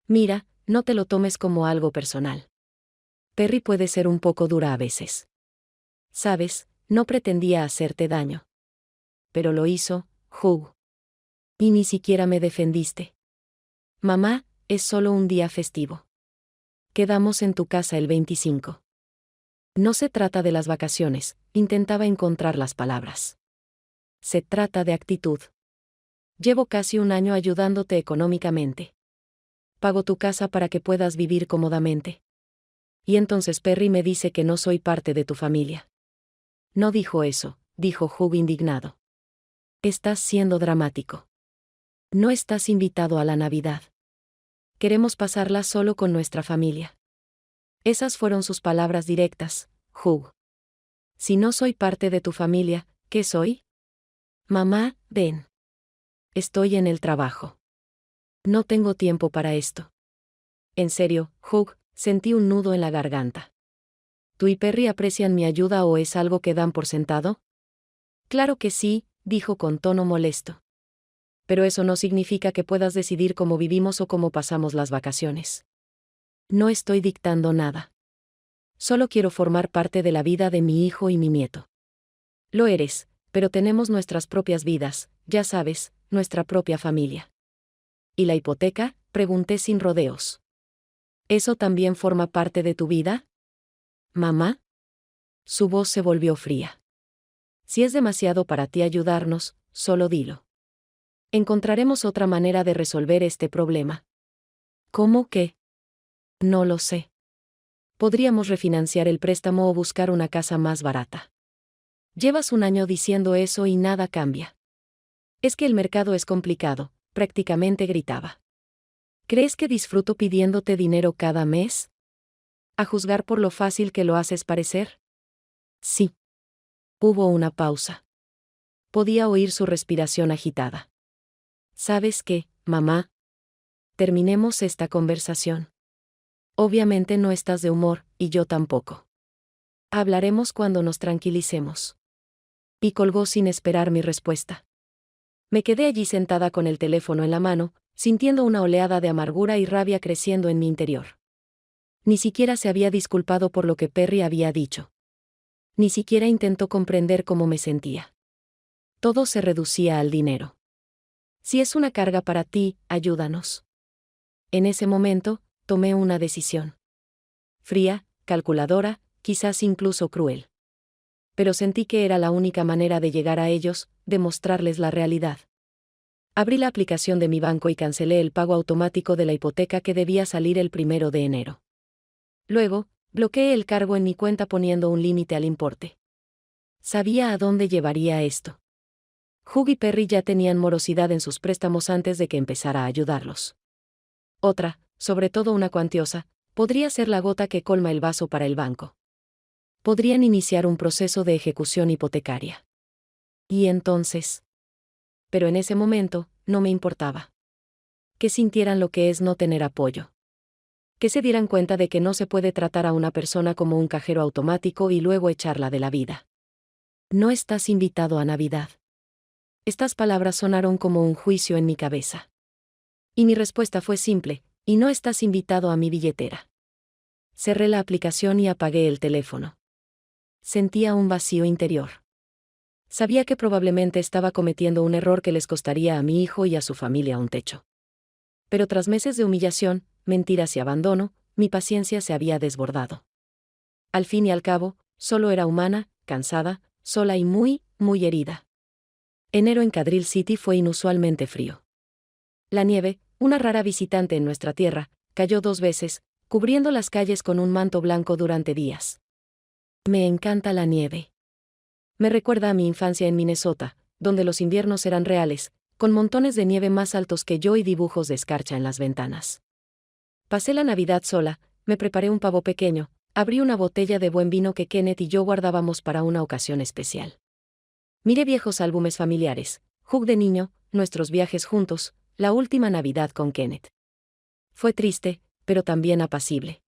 Mira, no te lo tomes como algo personal. Perry puede ser un poco dura a veces. Sabes, no pretendía hacerte daño. Pero lo hizo, Hugh. Y ni siquiera me defendiste. Mamá, es solo un día festivo. Quedamos en tu casa el 25. No se trata de las vacaciones, intentaba encontrar las palabras. Se trata de actitud. Llevo casi un año ayudándote económicamente. Pago tu casa para que puedas vivir cómodamente. Y entonces Perry me dice que no soy parte de tu familia. No dijo eso, dijo Hugh indignado. Estás siendo dramático. No estás invitado a la Navidad. Queremos pasarla solo con nuestra familia. Esas fueron sus palabras directas, Hugh. Si no soy parte de tu familia, ¿qué soy? Mamá, ven. Estoy en el trabajo. No tengo tiempo para esto. En serio, Hugh, sentí un nudo en la garganta. ¿Tú y Perry aprecian mi ayuda o es algo que dan por sentado? Claro que sí, dijo con tono molesto. Pero eso no significa que puedas decidir cómo vivimos o cómo pasamos las vacaciones. No estoy dictando nada. Solo quiero formar parte de la vida de mi hijo y mi nieto. Lo eres, pero tenemos nuestras propias vidas, ya sabes, nuestra propia familia. ¿Y la hipoteca?, pregunté sin rodeos. ¿Eso también forma parte de tu vida? ¿Mamá? Su voz se volvió fría. Si es demasiado para ti ayudarnos, solo dilo. Encontraremos otra manera de resolver este problema. ¿Cómo qué? No lo sé. Podríamos refinanciar el préstamo o buscar una casa más barata. Llevas un año diciendo eso y nada cambia. Es que el mercado es complicado, prácticamente gritaba. ¿Crees que disfruto pidiéndote dinero cada mes? ¿A juzgar por lo fácil que lo haces parecer? Sí. Hubo una pausa. Podía oír su respiración agitada. ¿Sabes qué, mamá? Terminemos esta conversación. Obviamente no estás de humor, y yo tampoco. Hablaremos cuando nos tranquilicemos. Y colgó sin esperar mi respuesta. Me quedé allí sentada con el teléfono en la mano, sintiendo una oleada de amargura y rabia creciendo en mi interior. Ni siquiera se había disculpado por lo que Perry había dicho. Ni siquiera intentó comprender cómo me sentía. Todo se reducía al dinero. Si es una carga para ti, ayúdanos. En ese momento, tomé una decisión. Fría, calculadora, quizás incluso cruel. Pero sentí que era la única manera de llegar a ellos, de mostrarles la realidad. Abrí la aplicación de mi banco y cancelé el pago automático de la hipoteca que debía salir el 1 de enero. Luego, bloqueé el cargo en mi cuenta poniendo un límite al importe. Sabía a dónde llevaría esto. Hugh y Perry ya tenían morosidad en sus préstamos antes de que empezara a ayudarlos. Otra, sobre todo una cuantiosa, podría ser la gota que colma el vaso para el banco. Podrían iniciar un proceso de ejecución hipotecaria. Y entonces. Pero en ese momento, no me importaba. Que sintieran lo que es no tener apoyo. Que se dieran cuenta de que no se puede tratar a una persona como un cajero automático y luego echarla de la vida. No estás invitado a Navidad. Estas palabras sonaron como un juicio en mi cabeza. Y mi respuesta fue simple, y no estás invitado a mi billetera. Cerré la aplicación y apagué el teléfono. Sentía un vacío interior. Sabía que probablemente estaba cometiendo un error que les costaría a mi hijo y a su familia un techo. Pero tras meses de humillación, mentiras y abandono, mi paciencia se había desbordado. Al fin y al cabo, solo era humana, cansada, sola y muy, muy herida. Enero en Cadrill City fue inusualmente frío. La nieve, una rara visitante en nuestra tierra, cayó 2 veces, cubriendo las calles con un manto blanco durante días. Me encanta la nieve. Me recuerda a mi infancia en Minnesota, donde los inviernos eran reales, con montones de nieve más altos que yo y dibujos de escarcha en las ventanas. Pasé la Navidad sola, me preparé un pavo pequeño, abrí una botella de buen vino que Kenneth y yo guardábamos para una ocasión especial. Miré viejos álbumes familiares, Hugh de niño, nuestros viajes juntos, la última Navidad con Kenneth. Fue triste, pero también apacible.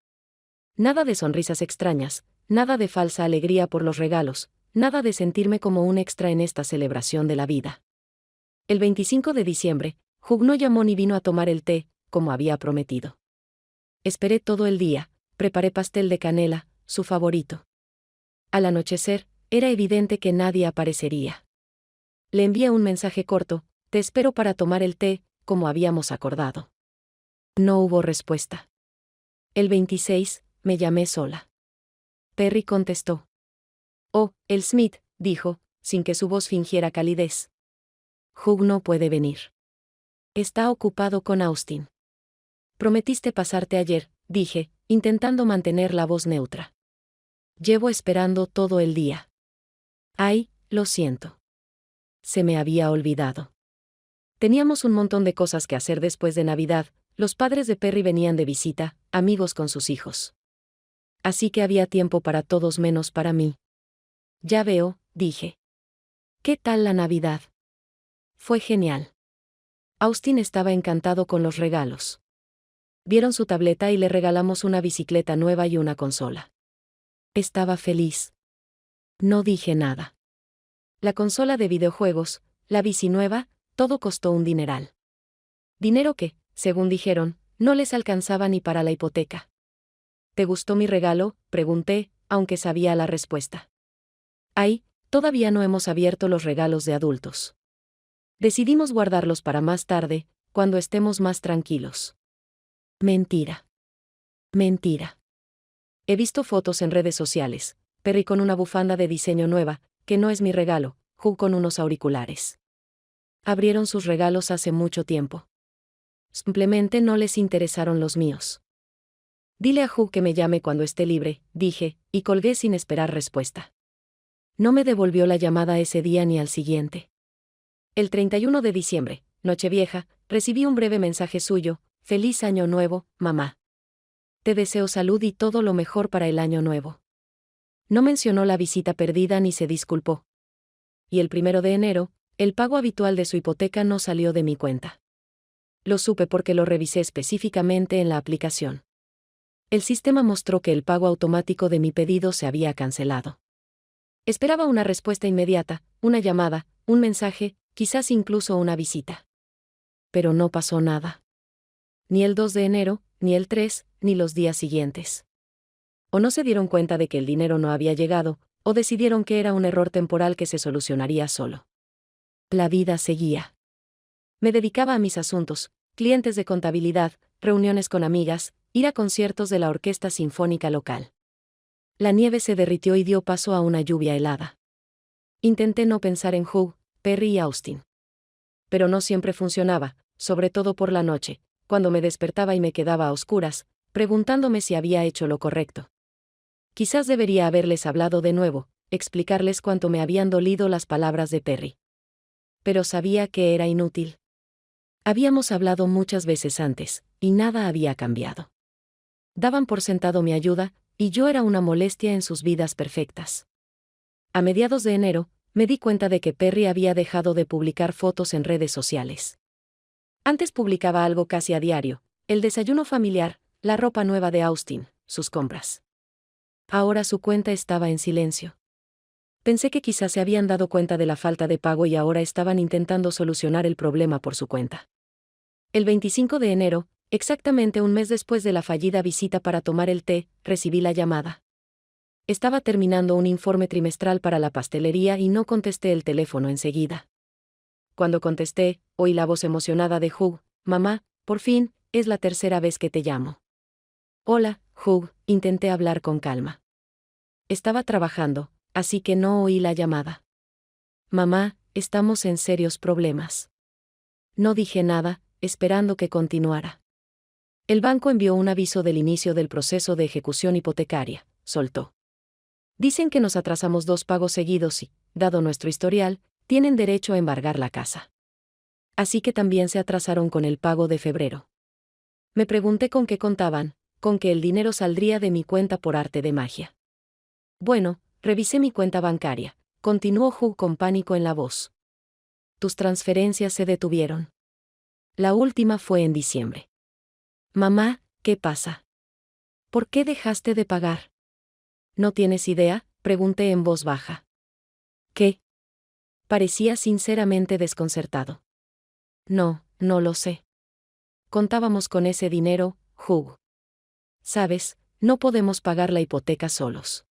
Nada de sonrisas extrañas, nada de falsa alegría por los regalos, nada de sentirme como un extra en esta celebración de la vida. El 25 de diciembre, Hugh no llamó ni vino a tomar el té, como había prometido. Esperé todo el día, preparé pastel de canela, su favorito. Al anochecer, era evidente que nadie aparecería. Le envié un mensaje corto: te espero para tomar el té, como habíamos acordado. No hubo respuesta. El 26, me llamé sola. Perry contestó. Oh, el Smith, dijo, sin que su voz fingiera calidez. Hugh no puede venir. Está ocupado con Austin. Prometiste pasarte ayer, dije, intentando mantener la voz neutra. Llevo esperando todo el día. Ay, lo siento. Se me había olvidado. Teníamos un montón de cosas que hacer después de Navidad, los padres de Perry venían de visita, amigos con sus hijos. Así que había tiempo para todos menos para mí. Ya veo, dije. ¿Qué tal la Navidad? Fue genial. Austin estaba encantado con los regalos. Vieron su tableta y le regalamos una bicicleta nueva y una consola. Estaba feliz. No dije nada. La consola de videojuegos, la bici nueva, todo costó un dineral. Dinero que, según dijeron, no les alcanzaba ni para la hipoteca. ¿Te gustó mi regalo?, pregunté, aunque sabía la respuesta. Ay, todavía no hemos abierto los regalos de adultos. Decidimos guardarlos para más tarde, cuando estemos más tranquilos. Mentira. Mentira. He visto fotos en redes sociales, Perry con una bufanda de diseño nueva, que no es mi regalo, Hugh con unos auriculares. Abrieron sus regalos hace mucho tiempo. Simplemente no les interesaron los míos. Dile a Hugh que me llame cuando esté libre, dije, y colgué sin esperar respuesta. No me devolvió la llamada ese día ni al siguiente. El 31 de diciembre, Nochevieja, recibí un breve mensaje suyo: Feliz Año Nuevo, mamá. Te deseo salud y todo lo mejor para el año nuevo. No mencionó la visita perdida ni se disculpó. Y el 1 de enero, el pago habitual de su hipoteca no salió de mi cuenta. Lo supe porque lo revisé específicamente en la aplicación. El sistema mostró que el pago automático de mi pedido se había cancelado. Esperaba una respuesta inmediata, una llamada, un mensaje, quizás incluso una visita. Pero no pasó nada. Ni el 2 de enero, ni el 3, ni los días siguientes. O no se dieron cuenta de que el dinero no había llegado, o decidieron que era un error temporal que se solucionaría solo. La vida seguía. Me dedicaba a mis asuntos, clientes de contabilidad, reuniones con amigas, ir a conciertos de la orquesta sinfónica local. La nieve se derritió y dio paso a una lluvia helada. Intenté no pensar en Hugh, Perry y Austin. Pero no siempre funcionaba, sobre todo por la noche, cuando me despertaba y me quedaba a oscuras, preguntándome si había hecho lo correcto. Quizás debería haberles hablado de nuevo, explicarles cuánto me habían dolido las palabras de Perry. Pero sabía que era inútil. Habíamos hablado muchas veces antes, y nada había cambiado. Daban por sentado mi ayuda, y yo era una molestia en sus vidas perfectas. A mediados de enero, me di cuenta de que Perry había dejado de publicar fotos en redes sociales. Antes publicaba algo casi a diario: el desayuno familiar, la ropa nueva de Austin, sus compras. Ahora su cuenta estaba en silencio. Pensé que quizás se habían dado cuenta de la falta de pago y ahora estaban intentando solucionar el problema por su cuenta. El 25 de enero, exactamente un mes después de la fallida visita para tomar el té, recibí la llamada. Estaba terminando un informe trimestral para la pastelería y no contesté el teléfono enseguida. Cuando contesté, oí la voz emocionada de Hugh: mamá, por fin, es la tercera vez que te llamo. Hola, Hugh, intenté hablar con calma. Estaba trabajando, así que no oí la llamada. Mamá, estamos en serios problemas. No dije nada, esperando que continuara. El banco envió un aviso del inicio del proceso de ejecución hipotecaria, soltó. Dicen que nos atrasamos 2 pagos seguidos y, dado nuestro historial, tienen derecho a embargar la casa. Así que también se atrasaron con el pago de febrero. Me pregunté con qué contaban, con que el dinero saldría de mi cuenta por arte de magia. Bueno, revisé mi cuenta bancaria, continuó Hugh con pánico en la voz. Tus transferencias se detuvieron. La última fue en diciembre. Mamá, ¿qué pasa? ¿Por qué dejaste de pagar? ¿No tienes idea?, pregunté en voz baja. ¿Qué? Parecía sinceramente desconcertado. No, no lo sé. Contábamos con ese dinero, Hugh. Sabes, no podemos pagar la hipoteca solos.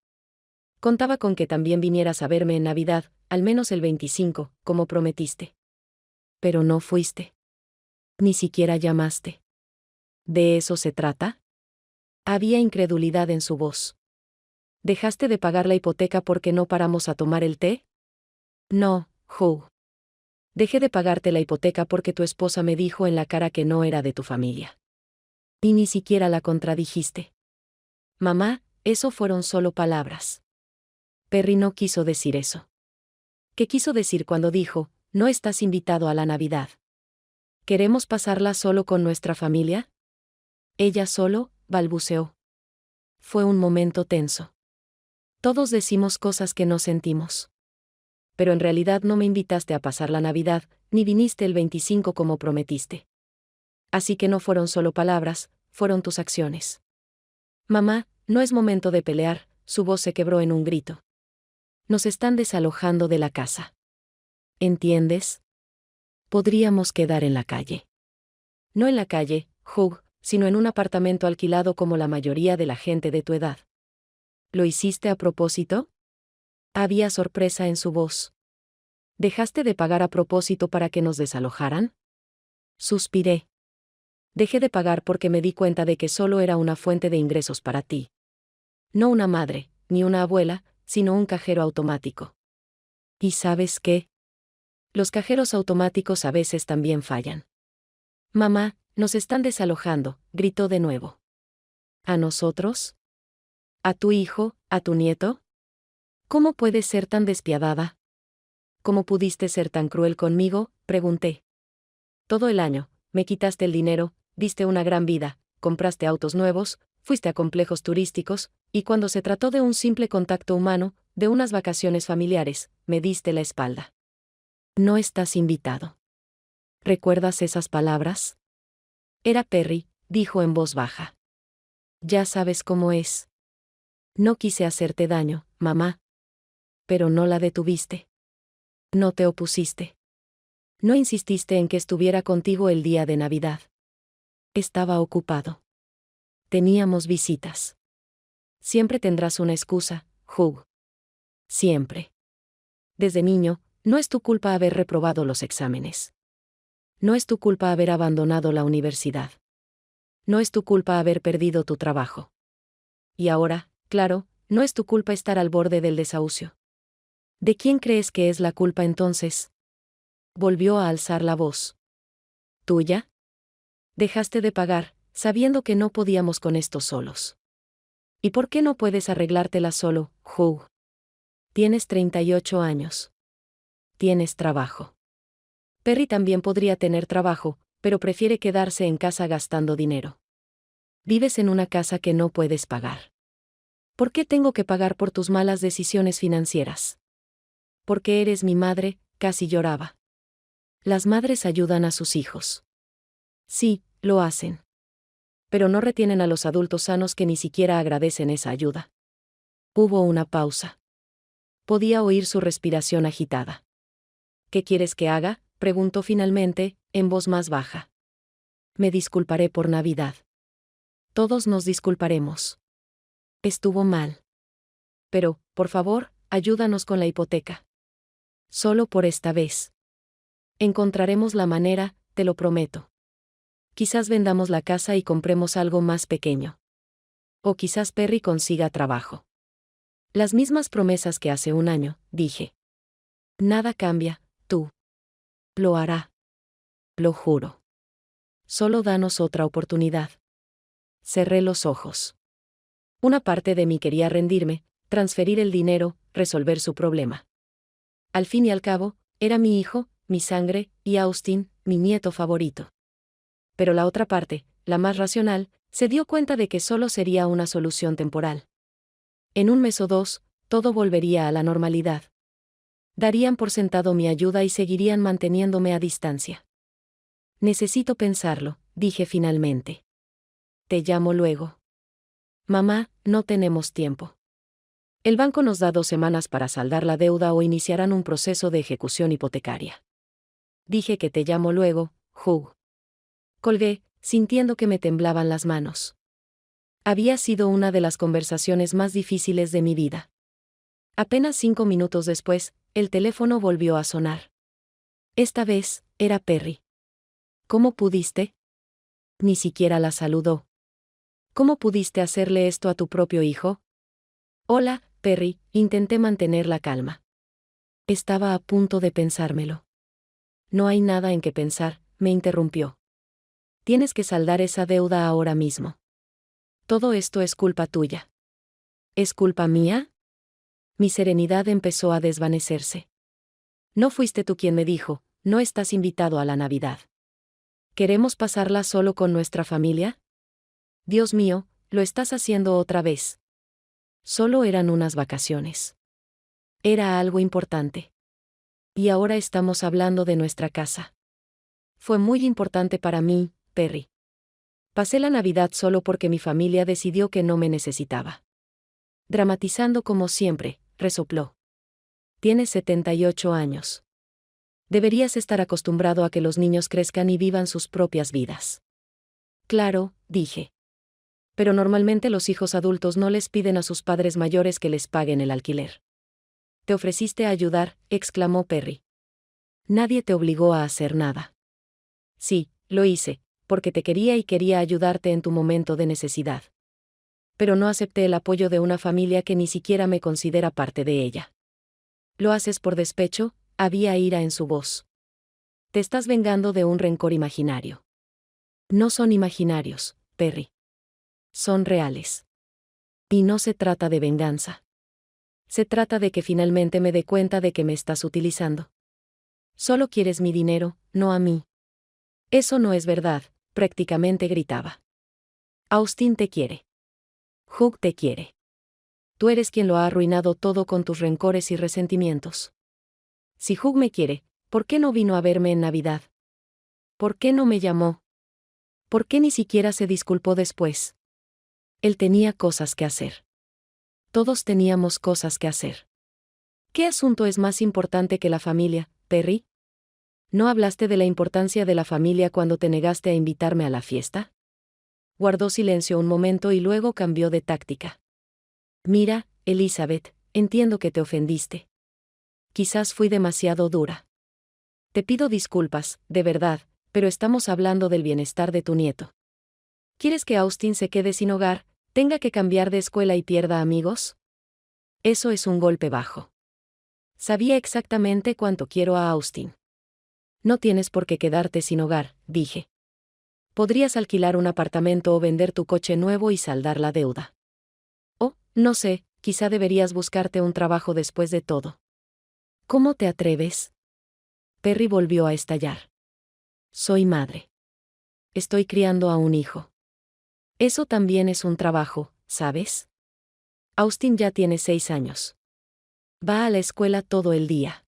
Contaba con que también vinieras a verme en Navidad, al menos el 25, como prometiste. Pero no fuiste. Ni siquiera llamaste. ¿De eso se trata? Había incredulidad en su voz. ¿Dejaste de pagar la hipoteca porque no paramos a tomar el té? No, Hugh. Dejé de pagarte la hipoteca porque tu esposa me dijo en la cara que no era de tu familia. Y ni siquiera la contradijiste. Mamá, eso fueron solo palabras. Perry no quiso decir eso. ¿Qué quiso decir cuando dijo, no estás invitado a la Navidad? ¿Queremos pasarla solo con nuestra familia? Ella solo, balbuceó. Fue un momento tenso. Todos decimos cosas que no sentimos. Pero en realidad no me invitaste a pasar la Navidad, ni viniste el 25 como prometiste. Así que no fueron solo palabras, fueron tus acciones. Mamá, no es momento de pelear, su voz se quebró en un grito. Nos están desalojando de la casa. ¿Entiendes? Podríamos quedar en la calle. No en la calle, Hugh, sino en un apartamento alquilado como la mayoría de la gente de tu edad. ¿Lo hiciste a propósito? Había sorpresa en su voz. ¿Dejaste de pagar a propósito para que nos desalojaran? Suspiré. Dejé de pagar porque me di cuenta de que solo era una fuente de ingresos para ti. No una madre, ni una abuela, sino un cajero automático. ¿Y sabes qué? Los cajeros automáticos a veces también fallan. Mamá, nos están desalojando, gritó de nuevo. ¿A nosotros? ¿A tu hijo, a tu nieto? ¿Cómo puedes ser tan despiadada? ¿Cómo pudiste ser tan cruel conmigo?, pregunté. Todo el año, me quitaste el dinero, diste una gran vida, compraste autos nuevos, fuiste a complejos turísticos, y cuando se trató de un simple contacto humano, de unas vacaciones familiares, me diste la espalda. No estás invitado. ¿Recuerdas esas palabras? Era Perry, dijo en voz baja. Ya sabes cómo es. No quise hacerte daño, mamá. Pero no la detuviste. No te opusiste. No insististe en que estuviera contigo el día de Navidad. Estaba ocupado. Teníamos visitas. Siempre tendrás una excusa, Hugh. Siempre. Desde niño, no es tu culpa haber reprobado los exámenes. No es tu culpa haber abandonado la universidad. No es tu culpa haber perdido tu trabajo. Y ahora, claro, no es tu culpa estar al borde del desahucio. ¿De quién crees que es la culpa entonces? Volvió a alzar la voz. ¿Tuya? Dejaste de pagar, sabiendo que no podíamos con esto solos. ¿Y por qué no puedes arreglártela solo, Hugh? Tienes 38 años. Tienes trabajo. Perry también podría tener trabajo, pero prefiere quedarse en casa gastando dinero. Vives en una casa que no puedes pagar. ¿Por qué tengo que pagar por tus malas decisiones financieras? Porque eres mi madre, casi lloraba. Las madres ayudan a sus hijos. Sí, lo hacen. Pero no retienen a los adultos sanos que ni siquiera agradecen esa ayuda. Hubo una pausa. Podía oír su respiración agitada. ¿Qué quieres que haga?, preguntó finalmente, en voz más baja. Me disculparé por Navidad. Todos nos disculparemos. Estuvo mal. Pero, por favor, ayúdanos con la hipoteca. Solo por esta vez. Encontraremos la manera, te lo prometo. Quizás vendamos la casa y compremos algo más pequeño. O quizás Perry consiga trabajo. Las mismas promesas que hace un año, dije. Nada cambia, tú. Lo hará. Lo juro. Solo danos otra oportunidad. Cerré los ojos. Una parte de mí quería rendirme, transferir el dinero, resolver su problema. Al fin y al cabo, era mi hijo, mi sangre, y Austin, mi nieto favorito. Pero la otra parte, la más racional, se dio cuenta de que solo sería una solución temporal. En un mes o dos, todo volvería a la normalidad. Darían por sentado mi ayuda y seguirían manteniéndome a distancia. Necesito pensarlo, dije finalmente. Te llamo luego. Mamá, no tenemos tiempo. El banco nos da 2 semanas para saldar la deuda o iniciarán un proceso de ejecución hipotecaria. Dije que te llamo luego, Hugh. Colgué, sintiendo que me temblaban las manos. Había sido una de las conversaciones más difíciles de mi vida. Apenas 5 minutos después, el teléfono volvió a sonar. Esta vez, era Perry. ¿Cómo pudiste? Ni siquiera la saludó. ¿Cómo pudiste hacerle esto a tu propio hijo? Hola, Perry, intenté mantener la calma. Estaba a punto de pensármelo. No hay nada en qué pensar, me interrumpió. Tienes que saldar esa deuda ahora mismo. Todo esto es culpa tuya. ¿Es culpa mía? Mi serenidad empezó a desvanecerse. No fuiste tú quien me dijo, no estás invitado a la Navidad. ¿Queremos pasarla solo con nuestra familia? Dios mío, lo estás haciendo otra vez. Solo eran unas vacaciones. Era algo importante. Y ahora estamos hablando de nuestra casa. Fue muy importante para mí, Perry. Pasé la Navidad solo porque mi familia decidió que no me necesitaba. Dramatizando como siempre, resopló. Tienes 78 años. Deberías estar acostumbrado a que los niños crezcan y vivan sus propias vidas. Claro, dije. Pero normalmente los hijos adultos no les piden a sus padres mayores que les paguen el alquiler. Te ofreciste a ayudar, exclamó Perry. Nadie te obligó a hacer nada. Sí, lo hice, porque te quería y quería ayudarte en tu momento de necesidad. Pero no acepté el apoyo de una familia que ni siquiera me considera parte de ella. ¿Lo haces por despecho? Había ira en su voz. Te estás vengando de un rencor imaginario. No son imaginarios, Perry. Son reales. Y no se trata de venganza. Se trata de que finalmente me dé cuenta de que me estás utilizando. Solo quieres mi dinero, no a mí. Eso no es verdad, prácticamente gritaba. Austin te quiere. Hugh te quiere. Tú eres quien lo ha arruinado todo con tus rencores y resentimientos. Si Hugh me quiere, ¿por qué no vino a verme en Navidad? ¿Por qué no me llamó? ¿Por qué ni siquiera se disculpó después? Él tenía cosas que hacer. Todos teníamos cosas que hacer. ¿Qué asunto es más importante que la familia, Perry? ¿No hablaste de la importancia de la familia cuando te negaste a invitarme a la fiesta? Guardó silencio un momento y luego cambió de táctica. Mira, Elizabeth, entiendo que te ofendiste. Quizás fui demasiado dura. Te pido disculpas, de verdad, pero estamos hablando del bienestar de tu nieto. ¿Quieres que Austin se quede sin hogar, tenga que cambiar de escuela y pierda amigos? Eso es un golpe bajo. Sabía exactamente cuánto quiero a Austin. No tienes por qué quedarte sin hogar, dije. Podrías alquilar un apartamento o vender tu coche nuevo y saldar la deuda. Oh, no sé, quizá deberías buscarte un trabajo después de todo. ¿Cómo te atreves? Perry volvió a estallar. Soy madre. Estoy criando a un hijo. Eso también es un trabajo, ¿sabes? Austin ya tiene 6 años. Va a la escuela todo el día.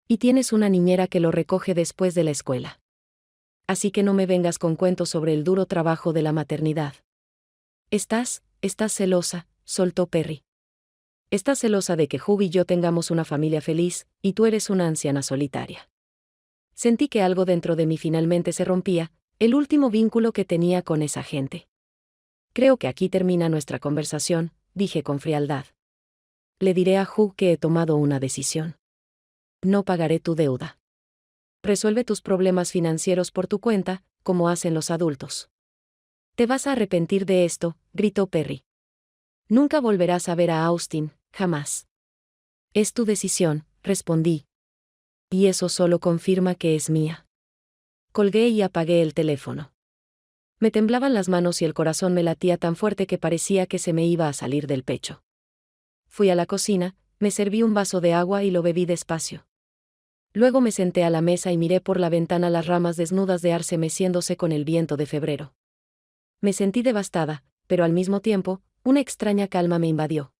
Y tienes una niñera que lo recoge después de la escuela. Así que no me vengas con cuentos sobre el duro trabajo de la maternidad. Estás celosa, soltó Perry. Estás celosa de que Hugh y yo tengamos una familia feliz, y tú eres una anciana solitaria. Sentí que algo dentro de mí finalmente se rompía, el último vínculo que tenía con esa gente. Creo que aquí termina nuestra conversación, dije con frialdad. Le diré a Hugh que he tomado una decisión. No pagaré tu deuda. Resuelve tus problemas financieros por tu cuenta, como hacen los adultos. Te vas a arrepentir de esto, gritó Perry. Nunca volverás a ver a Austin, jamás. Es tu decisión, respondí. Y eso solo confirma que es mía. Colgué y apagué el teléfono. Me temblaban las manos y el corazón me latía tan fuerte que parecía que se me iba a salir del pecho. Fui a la cocina, me serví un vaso de agua y lo bebí despacio. Luego me senté a la mesa y miré por la ventana las ramas desnudas de arce meciéndose con el viento de febrero. Me sentí devastada, pero al mismo tiempo, una extraña calma me invadió.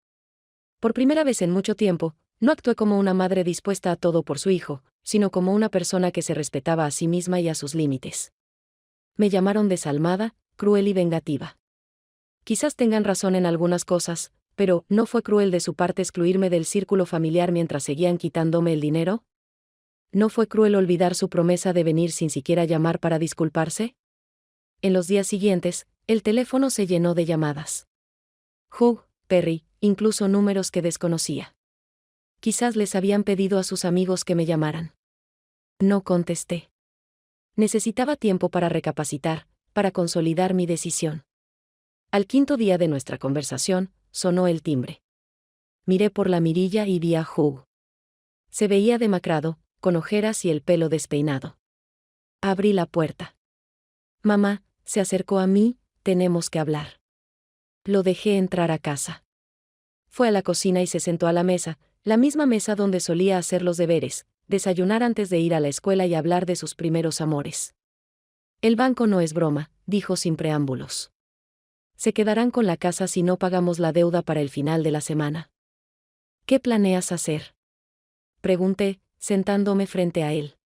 Por primera vez en mucho tiempo, no actué como una madre dispuesta a todo por su hijo, sino como una persona que se respetaba a sí misma y a sus límites. Me llamaron desalmada, cruel y vengativa. Quizás tengan razón en algunas cosas, pero ¿no fue cruel de su parte excluirme del círculo familiar mientras seguían quitándome el dinero? ¿No fue cruel olvidar su promesa de venir sin siquiera llamar para disculparse? En los días siguientes, el teléfono se llenó de llamadas. Hugh, Perry, incluso números que desconocía. Quizás les habían pedido a sus amigos que me llamaran. No contesté. Necesitaba tiempo para recapacitar, para consolidar mi decisión. Al quinto día de nuestra conversación, sonó el timbre. Miré por la mirilla y vi a Hugh. Se veía demacrado, con ojeras y el pelo despeinado. Abrí la puerta. Mamá, se acercó a mí, tenemos que hablar. Lo dejé entrar a casa. Fue a la cocina y se sentó a la mesa, la misma mesa donde solía hacer los deberes, desayunar antes de ir a la escuela y hablar de sus primeros amores. El banco no es broma, dijo sin preámbulos. Se quedarán con la casa si no pagamos la deuda para el final de la semana. ¿Qué planeas hacer? Pregunté, sentándome frente a él.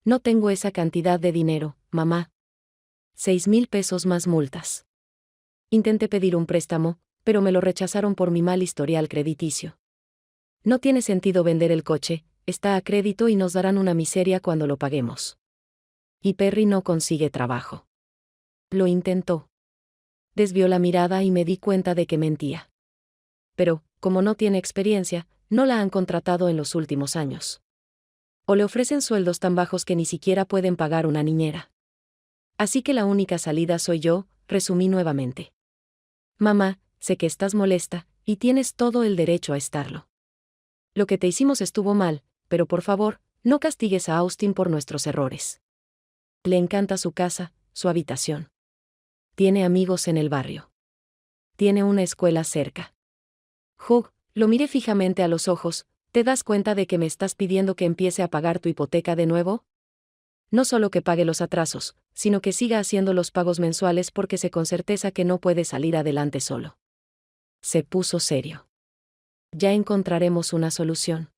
No tengo esa cantidad de dinero, mamá. 6,000 pesos más multas. Intenté pedir un préstamo, pero me lo rechazaron por mi mal historial crediticio. No tiene sentido vender el coche, está a crédito y nos darán una miseria cuando lo paguemos. Y Perry no consigue trabajo. Lo intentó. Desvió la mirada y me di cuenta de que mentía. Pero, como no tiene experiencia, no la han contratado en los últimos años. O le ofrecen sueldos tan bajos que ni siquiera pueden pagar una niñera. Así que la única salida soy yo, resumí nuevamente. Mamá, sé que estás molesta, y tienes todo el derecho a estarlo. Lo que te hicimos estuvo mal, pero por favor, no castigues a Austin por nuestros errores. Le encanta su casa, su habitación. Tiene amigos en el barrio. Tiene una escuela cerca. Hugh, lo miré fijamente a los ojos, ¿te das cuenta de que me estás pidiendo que empiece a pagar tu hipoteca de nuevo? No solo que pague los atrasos, sino que siga haciendo los pagos mensuales porque sé con certeza que no puede salir adelante solo. Se puso serio. Ya encontraremos una solución.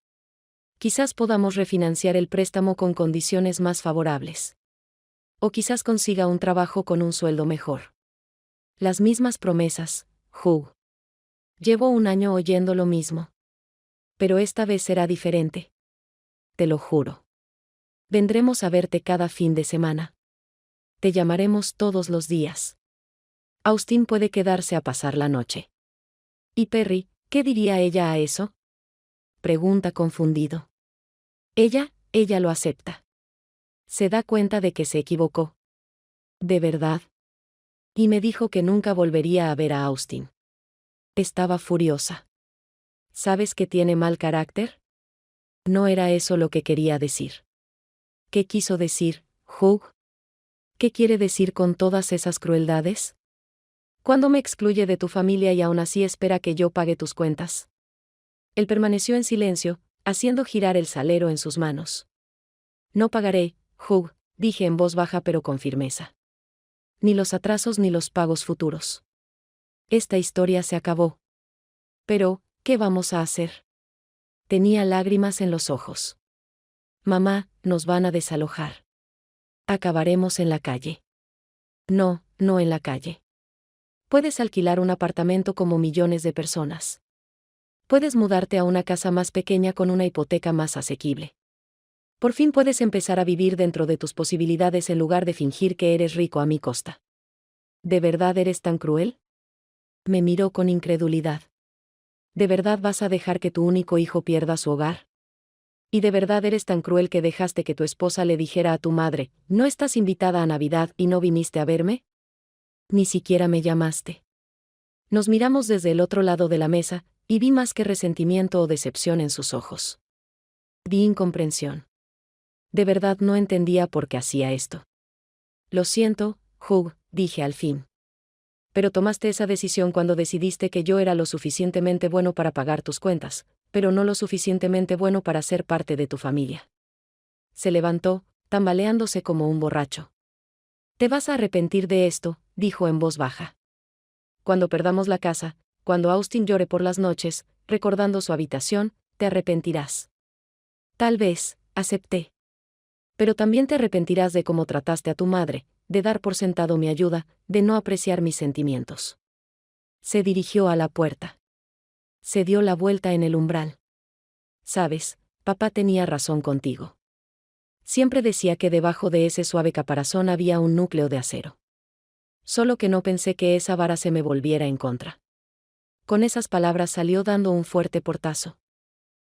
Quizás podamos refinanciar el préstamo con condiciones más favorables. O quizás consiga un trabajo con un sueldo mejor. Las mismas promesas, Hugh. Llevo un año oyendo lo mismo. Pero esta vez será diferente. Te lo juro. Vendremos a verte cada fin de semana. Te llamaremos todos los días. Austin puede quedarse a pasar la noche. ¿Y Perry, qué diría ella a eso? Pregunta confundido. Ella lo acepta. Se da cuenta de que se equivocó. ¿De verdad? Y me dijo que nunca volvería a ver a Austin. Estaba furiosa. ¿Sabes que tiene mal carácter? No era eso lo que quería decir. ¿Qué quiso decir, Hugh? ¿Qué quiere decir con todas esas crueldades? ¿Cuándo me excluye de tu familia y aún así espera que yo pague tus cuentas? Él permaneció en silencio, haciendo girar el salero en sus manos. No pagaré, Hugh, dije en voz baja pero con firmeza. Ni los atrasos ni los pagos futuros. Esta historia se acabó. Pero, ¿qué vamos a hacer? Tenía lágrimas en los ojos. Mamá, nos van a desalojar. Acabaremos en la calle. No, no en la calle. Puedes alquilar un apartamento como millones de personas. Puedes mudarte a una casa más pequeña con una hipoteca más asequible. Por fin puedes empezar a vivir dentro de tus posibilidades en lugar de fingir que eres rico a mi costa. ¿De verdad eres tan cruel? Me miró con incredulidad. ¿De verdad vas a dejar que tu único hijo pierda su hogar? ¿Y de verdad eres tan cruel que dejaste que tu esposa le dijera a tu madre, no estás invitada a Navidad y no viniste a verme? Ni siquiera me llamaste. Nos miramos desde el otro lado de la mesa, y vi más que resentimiento o decepción en sus ojos. Vi incomprensión. De verdad no entendía por qué hacía esto. Lo siento, Hugh, dije al fin. Pero tomaste esa decisión cuando decidiste que yo era lo suficientemente bueno para pagar tus cuentas, pero no lo suficientemente bueno para ser parte de tu familia. se levantó, tambaleándose como un borracho. «Te vas a arrepentir de esto», dijo en voz baja. «Cuando perdamos la casa, cuando Austin llore por las noches, recordando su habitación, te arrepentirás». «Tal vez», acepté. «Pero también te arrepentirás de cómo trataste a tu madre, de dar por sentado mi ayuda, de no apreciar mis sentimientos». Se dirigió a la puerta. Se dio la vuelta en el umbral. «Sabes, papá tenía razón contigo. Siempre decía que debajo de ese suave caparazón había un núcleo de acero. Solo que no pensé que esa vara se me volviera en contra». Con esas palabras salió dando un fuerte portazo.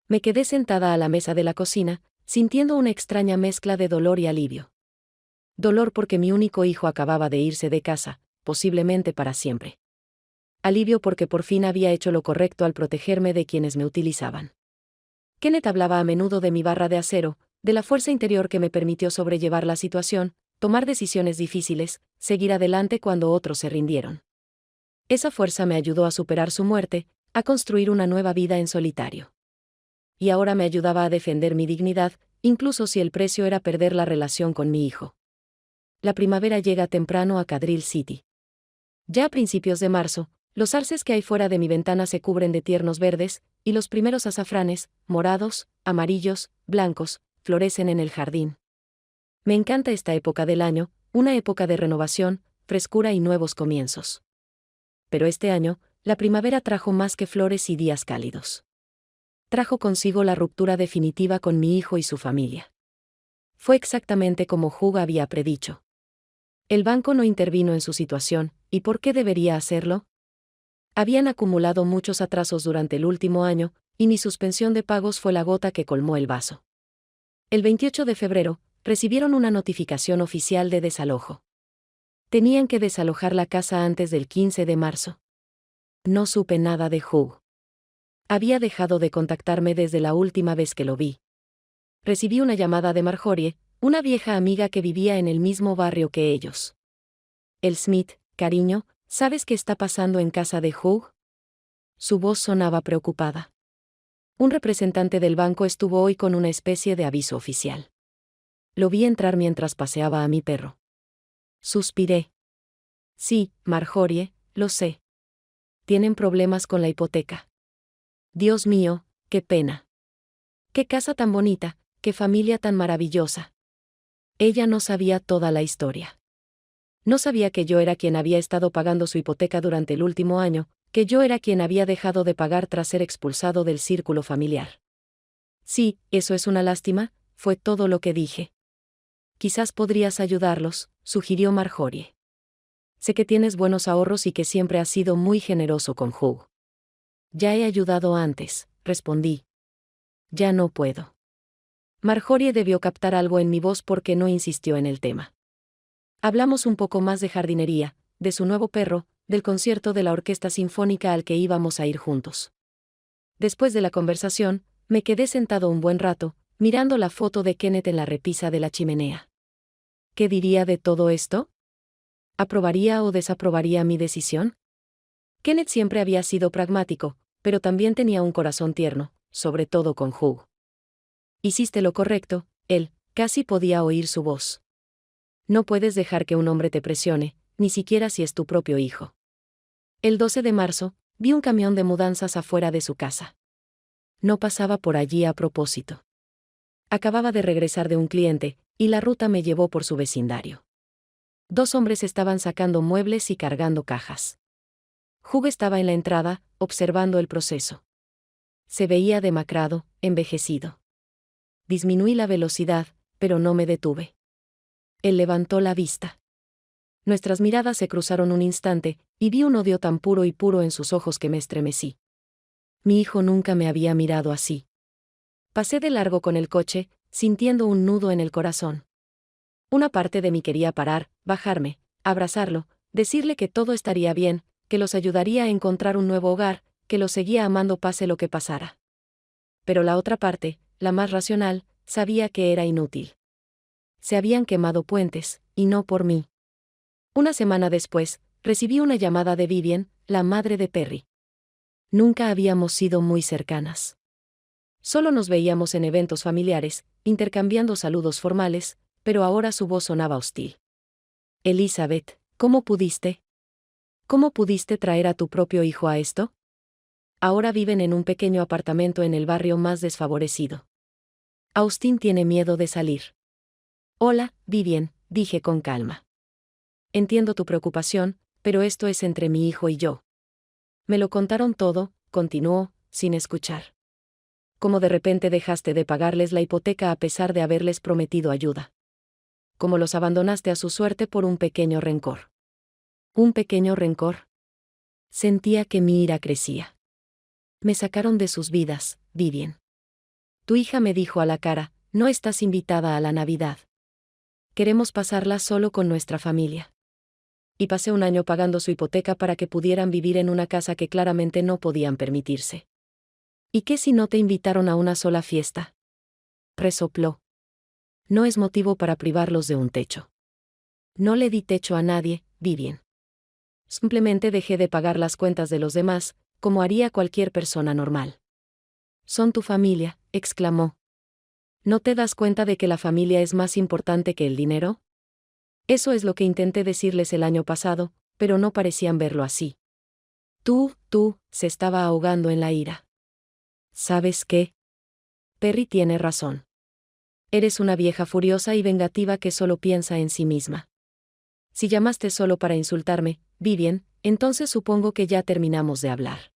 Me quedé sentada a la mesa de la cocina, sintiendo una extraña mezcla de dolor y alivio. Dolor porque mi único hijo acababa de irse de casa, posiblemente para siempre. Alivio porque por fin había hecho lo correcto al protegerme de quienes me utilizaban. Kenneth hablaba a menudo de mi barra de acero, de la fuerza interior que me permitió sobrellevar la situación, tomar decisiones difíciles, seguir adelante cuando otros se rindieron. Esa fuerza me ayudó a superar su muerte, a construir una nueva vida en solitario. Y ahora me ayudaba a defender mi dignidad, incluso si el precio era perder la relación con mi hijo. La primavera llega temprano a Cadrill City. Ya a principios de marzo, los arces que hay fuera de mi ventana se cubren de tiernos verdes, y los primeros azafranes, morados, amarillos, blancos, florecen en el jardín. Me encanta esta época del año, una época de renovación, frescura y nuevos comienzos. Pero este año, la primavera trajo más que flores y días cálidos. Trajo consigo la ruptura definitiva con mi hijo y su familia. Fue exactamente como Hugh había predicho. El banco no intervino en su situación, ¿y por qué debería hacerlo? Habían acumulado muchos atrasos durante el último año, y mi suspensión de pagos fue la gota que colmó el vaso. El 28 de febrero, recibieron una notificación oficial de desalojo. Tenían que desalojar la casa antes del 15 de marzo. No supe nada de Hugh. Había dejado de contactarme desde la última vez que lo vi. Recibí una llamada de Marjorie, una vieja amiga que vivía en el mismo barrio que ellos. «El Smith, cariño, ¿sabes qué está pasando en casa de Hugh?». Su voz sonaba preocupada. Un representante del banco estuvo hoy con una especie de aviso oficial. Lo vi entrar mientras paseaba a mi perro. Suspiré. «Sí, Marjorie, lo sé. Tienen problemas con la hipoteca». «Dios mío, qué pena. Qué casa tan bonita, qué familia tan maravillosa». Ella no sabía toda la historia. No sabía que yo era quien había estado pagando su hipoteca durante el último año, que yo era quien había dejado de pagar tras ser expulsado del círculo familiar. «Sí, eso es una lástima», fue todo lo que dije. «Quizás podrías ayudarlos», sugirió Marjorie. «Sé que tienes buenos ahorros y que siempre has sido muy generoso con Hugh». «Ya he ayudado antes», respondí. «Ya no puedo». Marjorie debió captar algo en mi voz porque no insistió en el tema. Hablamos un poco más de jardinería, de su nuevo perro, del concierto de la orquesta sinfónica al que íbamos a ir juntos. Después de la conversación, me quedé sentado un buen rato, mirando la foto de Kenneth en la repisa de la chimenea. ¿Qué diría de todo esto? ¿Aprobaría o desaprobaría mi decisión? Kenneth siempre había sido pragmático, pero también tenía un corazón tierno, sobre todo con Hugh. «Hiciste lo correcto», él, casi podía oír su voz. «No puedes dejar que un hombre te presione, ni siquiera si es tu propio hijo». El 12 de marzo, vi un camión de mudanzas afuera de su casa. No pasaba por allí a propósito. Acababa de regresar de un cliente, y la ruta me llevó por su vecindario. 2 hombres estaban sacando muebles y cargando cajas. Hugh estaba en la entrada, observando el proceso. Se veía demacrado, envejecido. Disminuí la velocidad, pero no me detuve. Él levantó la vista. Nuestras miradas se cruzaron un instante, y vi un odio tan puro y puro en sus ojos que me estremecí. Mi hijo nunca me había mirado así. Pasé de largo con el coche, sintiendo un nudo en el corazón. Una parte de mí quería parar, bajarme, abrazarlo, decirle que todo estaría bien, que los ayudaría a encontrar un nuevo hogar, que los seguía amando pase lo que pasara. Pero la otra parte, la más racional, sabía que era inútil. Se habían quemado puentes, y no por mí. Una semana después, recibí una llamada de Vivian, la madre de Perry. Nunca habíamos sido muy cercanas. Solo nos veíamos en eventos familiares, intercambiando saludos formales, pero ahora su voz sonaba hostil. Elizabeth, ¿cómo pudiste? ¿Cómo pudiste traer a tu propio hijo a esto? Ahora viven en un pequeño apartamento en el barrio más desfavorecido. Austin tiene miedo de salir. Hola, Vivian, dije con calma. Entiendo tu preocupación, pero esto es entre mi hijo y yo. Me lo contaron todo, continuó, sin escuchar. Cómo de repente dejaste de pagarles la hipoteca a pesar de haberles prometido ayuda. Cómo los abandonaste a su suerte por un pequeño rencor. ¿Un pequeño rencor? Sentía que mi ira crecía. Me sacaron de sus vidas, Vivian. Tu hija me dijo a la cara, no estás invitada a la Navidad. Queremos pasarla solo con nuestra familia. Y pasé un año pagando su hipoteca para que pudieran vivir en una casa que claramente no podían permitirse. ¿Y qué si no te invitaron a una sola fiesta? Resopló. No es motivo para privarlos de un techo. No le di techo a nadie, Vivian. Simplemente dejé de pagar las cuentas de los demás, como haría cualquier persona normal. Son tu familia, exclamó. ¿No te das cuenta de que la familia es más importante que el dinero? Eso es lo que intenté decirles el año pasado, pero no parecían verlo así. Se estaba ahogando en la ira. ¿Sabes qué? Perry tiene razón. Eres una vieja furiosa y vengativa que solo piensa en sí misma. Si llamaste solo para insultarme, Vivian, entonces supongo que ya terminamos de hablar.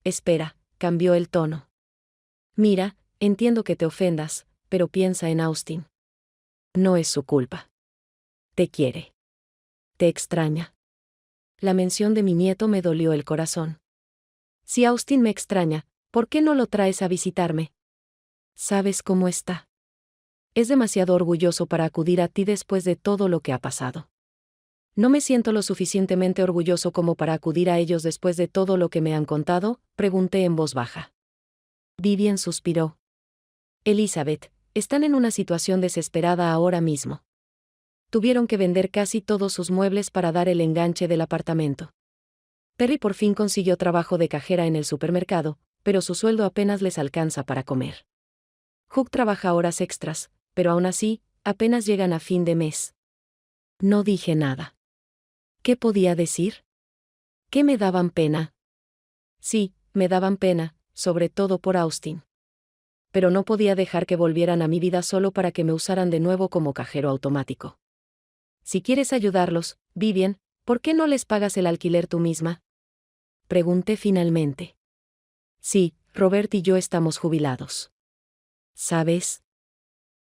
Espera, cambió el tono. Mira, entiendo que te ofendas, pero piensa en Austin. No es su culpa. Te quiere. Te extraña. La mención de mi nieto me dolió el corazón. Si Austin me extraña, ¿por qué no lo traes a visitarme? ¿Sabes cómo está? Es demasiado orgulloso para acudir a ti después de todo lo que ha pasado. ¿No me siento lo suficientemente orgulloso como para acudir a ellos después de todo lo que me han contado?, pregunté en voz baja. Vivian suspiró. Elizabeth, están en una situación desesperada ahora mismo. Tuvieron que vender casi todos sus muebles para dar el enganche del apartamento. Perry por fin consiguió trabajo de cajera en el supermercado, pero su sueldo apenas les alcanza para comer. Hugh trabaja horas extras, pero aún así, apenas llegan a fin de mes. No dije nada. ¿Qué podía decir? ¿Qué me daban pena? Sí, me daban pena, sobre todo por Austin. Pero no podía dejar que volvieran a mi vida solo para que me usaran de nuevo como cajero automático. Si quieres ayudarlos, Vivian, ¿por qué no les pagas el alquiler tú misma? Pregunté finalmente. Sí, Robert y yo estamos jubilados. ¿Sabes?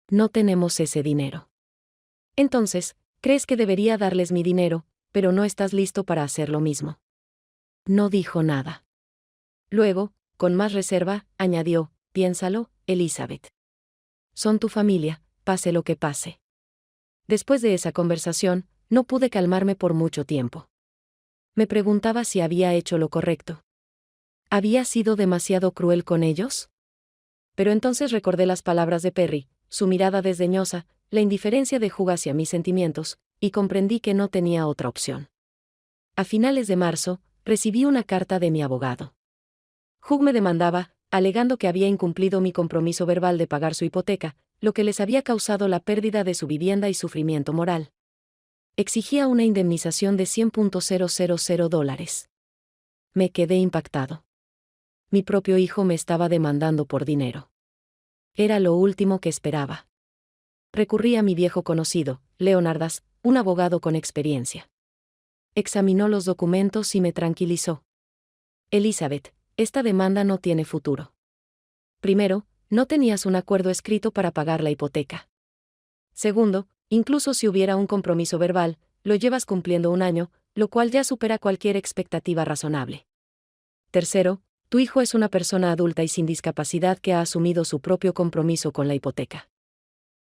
No tenemos ese dinero. Entonces, crees que debería darles mi dinero, pero no estás listo para hacer lo mismo. No dijo nada. Luego, con más reserva, añadió, piénsalo, Elizabeth. Son tu familia, pase lo que pase. Después de esa conversación, no pude calmarme por mucho tiempo. Me preguntaba si había hecho lo correcto. ¿Había sido demasiado cruel con ellos? Pero entonces recordé las palabras de Perry, su mirada desdeñosa, la indiferencia de Hugh hacia mis sentimientos, y comprendí que no tenía otra opción. A finales de marzo, recibí una carta de mi abogado. Hugh me demandaba, alegando que había incumplido mi compromiso verbal de pagar su hipoteca, lo que les había causado la pérdida de su vivienda y sufrimiento moral. Exigía una indemnización de $100,000. Me quedé impactado. Mi propio hijo me estaba demandando por dinero. Era lo último que esperaba. Recurrí a mi viejo conocido, Leonardas, un abogado con experiencia. Examinó los documentos y me tranquilizó. Elizabeth, esta demanda no tiene futuro. Primero, no tenías un acuerdo escrito para pagar la hipoteca. Segundo, incluso si hubiera un compromiso verbal, lo llevas cumpliendo un año, lo cual ya supera cualquier expectativa razonable. Tercero, tu hijo es una persona adulta y sin discapacidad que ha asumido su propio compromiso con la hipoteca.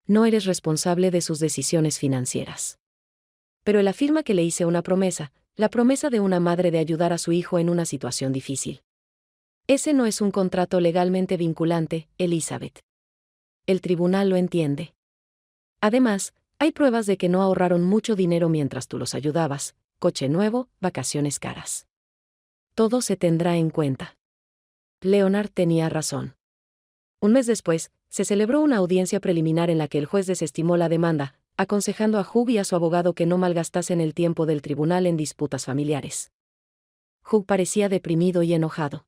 No eres responsable de sus decisiones financieras. Pero él afirma que le hice una promesa, la promesa de una madre de ayudar a su hijo en una situación difícil. Ese no es un contrato legalmente vinculante, Elizabeth. El tribunal lo entiende. Además, hay pruebas de que no ahorraron mucho dinero mientras tú los ayudabas, coche nuevo, vacaciones caras. Todo se tendrá en cuenta. Leonard tenía razón. Un mes después, Se celebró una audiencia preliminar en la que el juez desestimó la demanda, aconsejando a Hugh y a su abogado que no malgastasen el tiempo del tribunal en disputas familiares. Hugh parecía deprimido y enojado.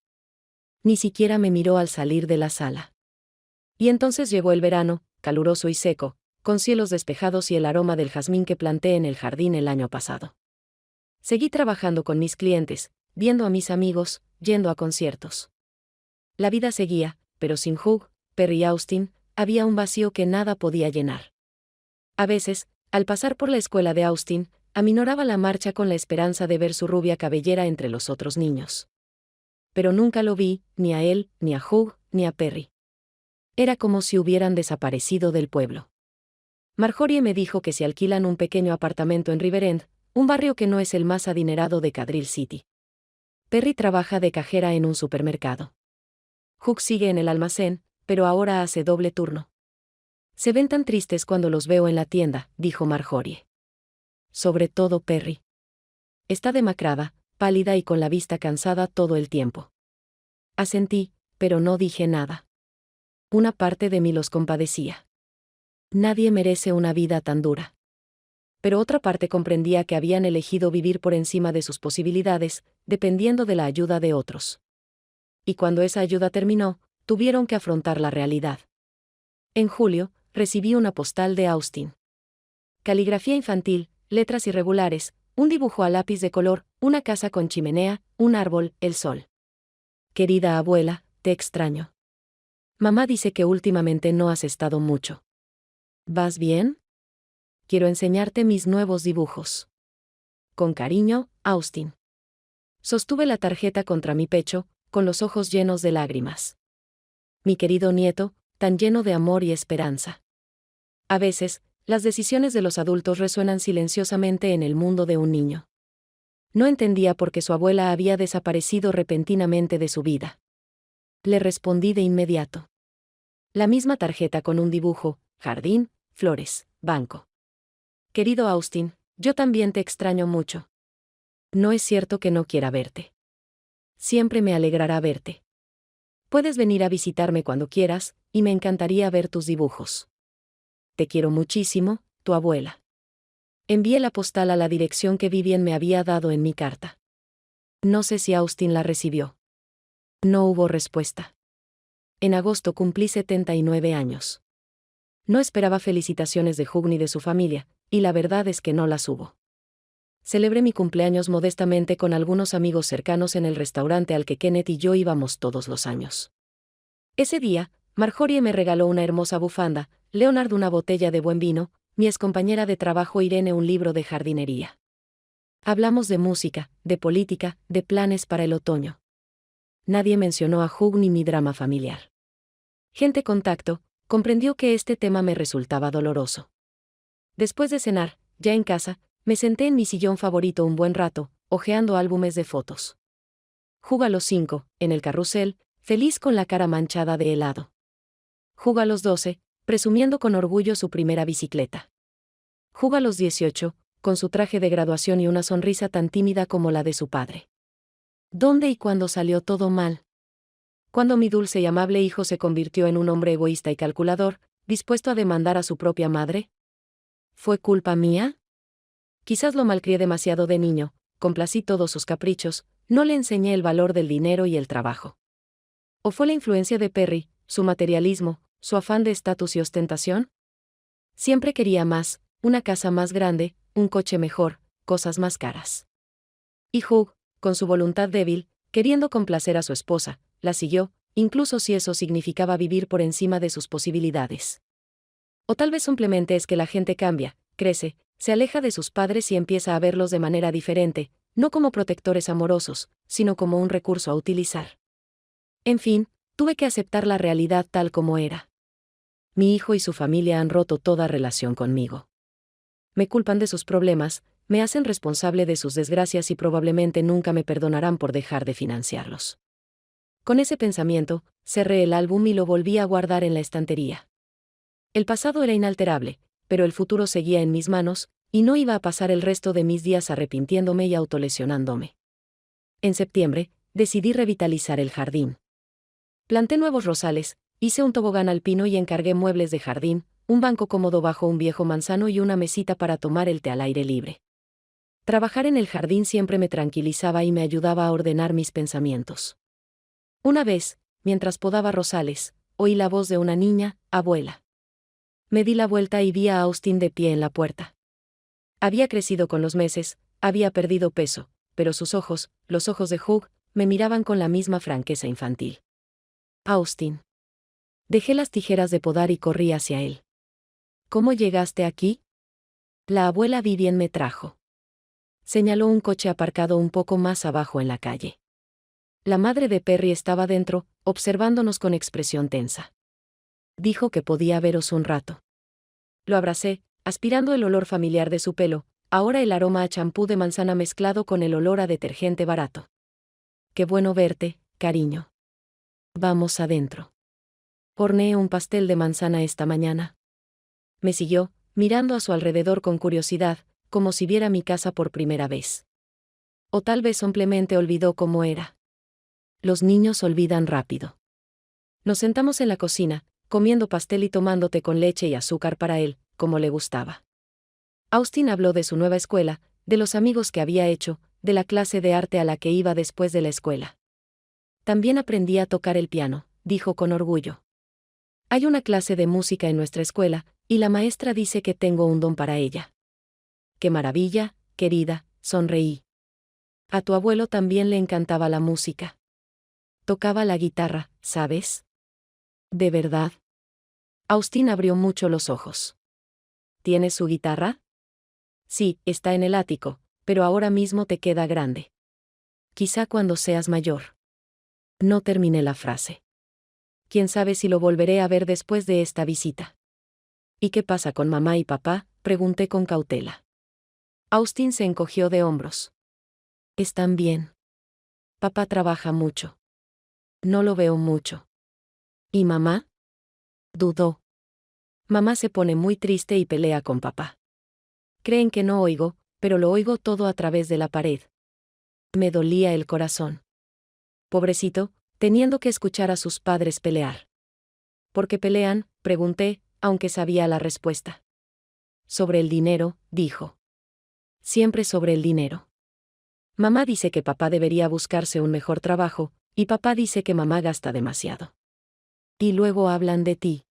Ni siquiera me miró al salir de la sala. Y entonces llegó el verano, caluroso y seco, con cielos despejados y el aroma del jazmín que planté en el jardín el año pasado. Seguí trabajando con mis clientes, viendo a mis amigos, yendo a conciertos. La vida seguía, pero sin Hugh, Perry y Austin, había un vacío que nada podía llenar. A veces, al pasar por la escuela de Austin, aminoraba la marcha con la esperanza de ver su rubia cabellera entre los otros niños. Pero nunca lo vi, ni a él, ni a Hugh, ni a Perry. Era como si hubieran desaparecido del pueblo. Marjorie me dijo que si alquilan un pequeño apartamento en Riverend, un barrio que no es el más adinerado de Cadrill City. Perry trabaja de cajera en un supermercado. Hugh sigue en el almacén, pero ahora hace doble turno. Se ven tan tristes cuando los veo en la tienda, dijo Marjorie. Sobre todo Perry. Está demacrada, pálida y con la vista cansada todo el tiempo. Asentí, pero no dije nada. Una parte de mí los compadecía. Nadie merece una vida tan dura. Pero otra parte comprendía que habían elegido vivir por encima de sus posibilidades, dependiendo de la ayuda de otros. Y cuando esa ayuda terminó, tuvieron que afrontar la realidad. En julio, recibí una postal de Austin. Caligrafía infantil, letras irregulares, un dibujo a lápiz de color, una casa con chimenea, un árbol, el sol. Querida abuela, te extraño. Mamá dice que últimamente no has estado mucho. ¿Vas bien? Quiero enseñarte mis nuevos dibujos. Con cariño, Austin. Sostuve la tarjeta contra mi pecho, con los ojos llenos de lágrimas. Mi querido nieto, tan lleno de amor y esperanza. A veces, las decisiones de los adultos resuenan silenciosamente en el mundo de un niño. No entendía por qué su abuela había desaparecido repentinamente de su vida. Le respondí de inmediato. La misma tarjeta con un dibujo, jardín, flores, banco. Querido Austin, yo también te extraño mucho. No es cierto que no quiera verte. Siempre me alegrará verte. Puedes venir a visitarme cuando quieras, y me encantaría ver tus dibujos. Te quiero muchísimo, tu abuela. Envié la postal a la dirección que Vivian me había dado en mi carta. No sé si Austin la recibió. No hubo respuesta. En agosto cumplí 79 años. No esperaba felicitaciones de Hugh ni de su familia, y la verdad es que no las hubo. Celebré mi cumpleaños modestamente con algunos amigos cercanos en el restaurante al que Kenneth y yo íbamos todos los años. Ese día, Marjorie me regaló una hermosa bufanda, Leonard una botella de buen vino, mi excompañera de trabajo Irene un libro de jardinería. Hablamos de música, de política, de planes para el otoño. Nadie mencionó a Hugh ni mi drama familiar. Gente con tacto, comprendió que este tema me resultaba doloroso. Después de cenar, ya en casa, me senté en mi sillón favorito un buen rato, hojeando álbumes de fotos. Hugh a los 5, en el carrusel, feliz con la cara manchada de helado. Hugh a los 12, presumiendo con orgullo su primera bicicleta. Hugh a los 18, con su traje de graduación y una sonrisa tan tímida como la de su padre. ¿Dónde y cuándo salió todo mal? Cuando mi dulce y amable hijo se convirtió en un hombre egoísta y calculador, dispuesto a demandar a su propia madre. ¿Fue culpa mía? Quizás lo malcrié demasiado de niño, complací todos sus caprichos, no le enseñé el valor del dinero y el trabajo. ¿O fue la influencia de Perry, su materialismo, su afán de estatus y ostentación? Siempre quería más, una casa más grande, un coche mejor, cosas más caras. Y Hugh, con su voluntad débil, queriendo complacer a su esposa, la siguió, incluso si eso significaba vivir por encima de sus posibilidades. O tal vez simplemente es que la gente cambia, crece, se aleja de sus padres y empieza a verlos de manera diferente, no como protectores amorosos, sino como un recurso a utilizar. En fin, tuve que aceptar la realidad tal como era. Mi hijo y su familia han roto toda relación conmigo. Me culpan de sus problemas, me hacen responsable de sus desgracias y probablemente nunca me perdonarán por dejar de financiarlos. Con ese pensamiento, cerré el álbum y lo volví a guardar en la estantería. El pasado era inalterable, pero el futuro seguía en mis manos, y no iba a pasar el resto de mis días arrepintiéndome y autolesionándome. En septiembre, decidí revitalizar el jardín. Planté nuevos rosales, Hice un tobogán alpino y encargué muebles de jardín, un banco cómodo bajo un viejo manzano y una mesita para tomar el té al aire libre. Trabajar en el jardín siempre me tranquilizaba y me ayudaba a ordenar mis pensamientos. Una vez, mientras podaba rosales, oí la voz de una niña: abuela. Me di la vuelta y vi a Austin de pie en la puerta. Había crecido con los meses, había perdido peso, pero sus ojos, los ojos de Hugh, me miraban con la misma franqueza infantil. Austin. Dejé las tijeras de podar y corrí hacia él. ¿Cómo llegaste aquí? La abuela Vivian me trajo. Señaló un coche aparcado un poco más abajo en la calle. La madre de Perry estaba dentro, observándonos con expresión tensa. Dijo que podía veros un rato. Lo abracé, aspirando el olor familiar de su pelo, ahora el aroma a champú de manzana mezclado con el olor a detergente barato. Qué bueno verte, cariño. Vamos adentro. Horneé un pastel de manzana esta mañana. Me siguió, mirando a su alrededor con curiosidad, como si viera mi casa por primera vez. O tal vez simplemente olvidó cómo era. Los niños olvidan rápido. Nos sentamos en la cocina, comiendo pastel y tomando té con leche y azúcar para él, como le gustaba. Austin habló de su nueva escuela, de los amigos que había hecho, de la clase de arte a la que iba después de la escuela. También aprendí a tocar el piano, dijo con orgullo. Hay una clase de música en nuestra escuela, y la maestra dice que tengo un don para ella. ¡Qué maravilla, querida!, sonreí. A tu abuelo también le encantaba la música. Tocaba la guitarra, ¿sabes? ¿De verdad? Austin abrió mucho los ojos. ¿Tienes su guitarra? Sí, está en el ático, pero ahora mismo te queda grande. Quizá cuando seas mayor. No terminé la frase. ¿Quién sabe si lo volveré a ver después de esta visita? ¿Y qué pasa con mamá y papá?, pregunté con cautela. Austin se encogió de hombros. Están bien. Papá trabaja mucho. No lo veo mucho. ¿Y mamá? Dudó. Mamá se pone muy triste y pelea con papá. Creen que no oigo, pero lo oigo todo a través de la pared. Me dolía el corazón. Pobrecito, teniendo que escuchar a sus padres pelear. ¿Por qué pelean?, pregunté, aunque sabía la respuesta. Sobre el dinero, dijo. Siempre sobre el dinero. Mamá dice que papá debería buscarse un mejor trabajo, y papá dice que mamá gasta demasiado. Y luego hablan de ti.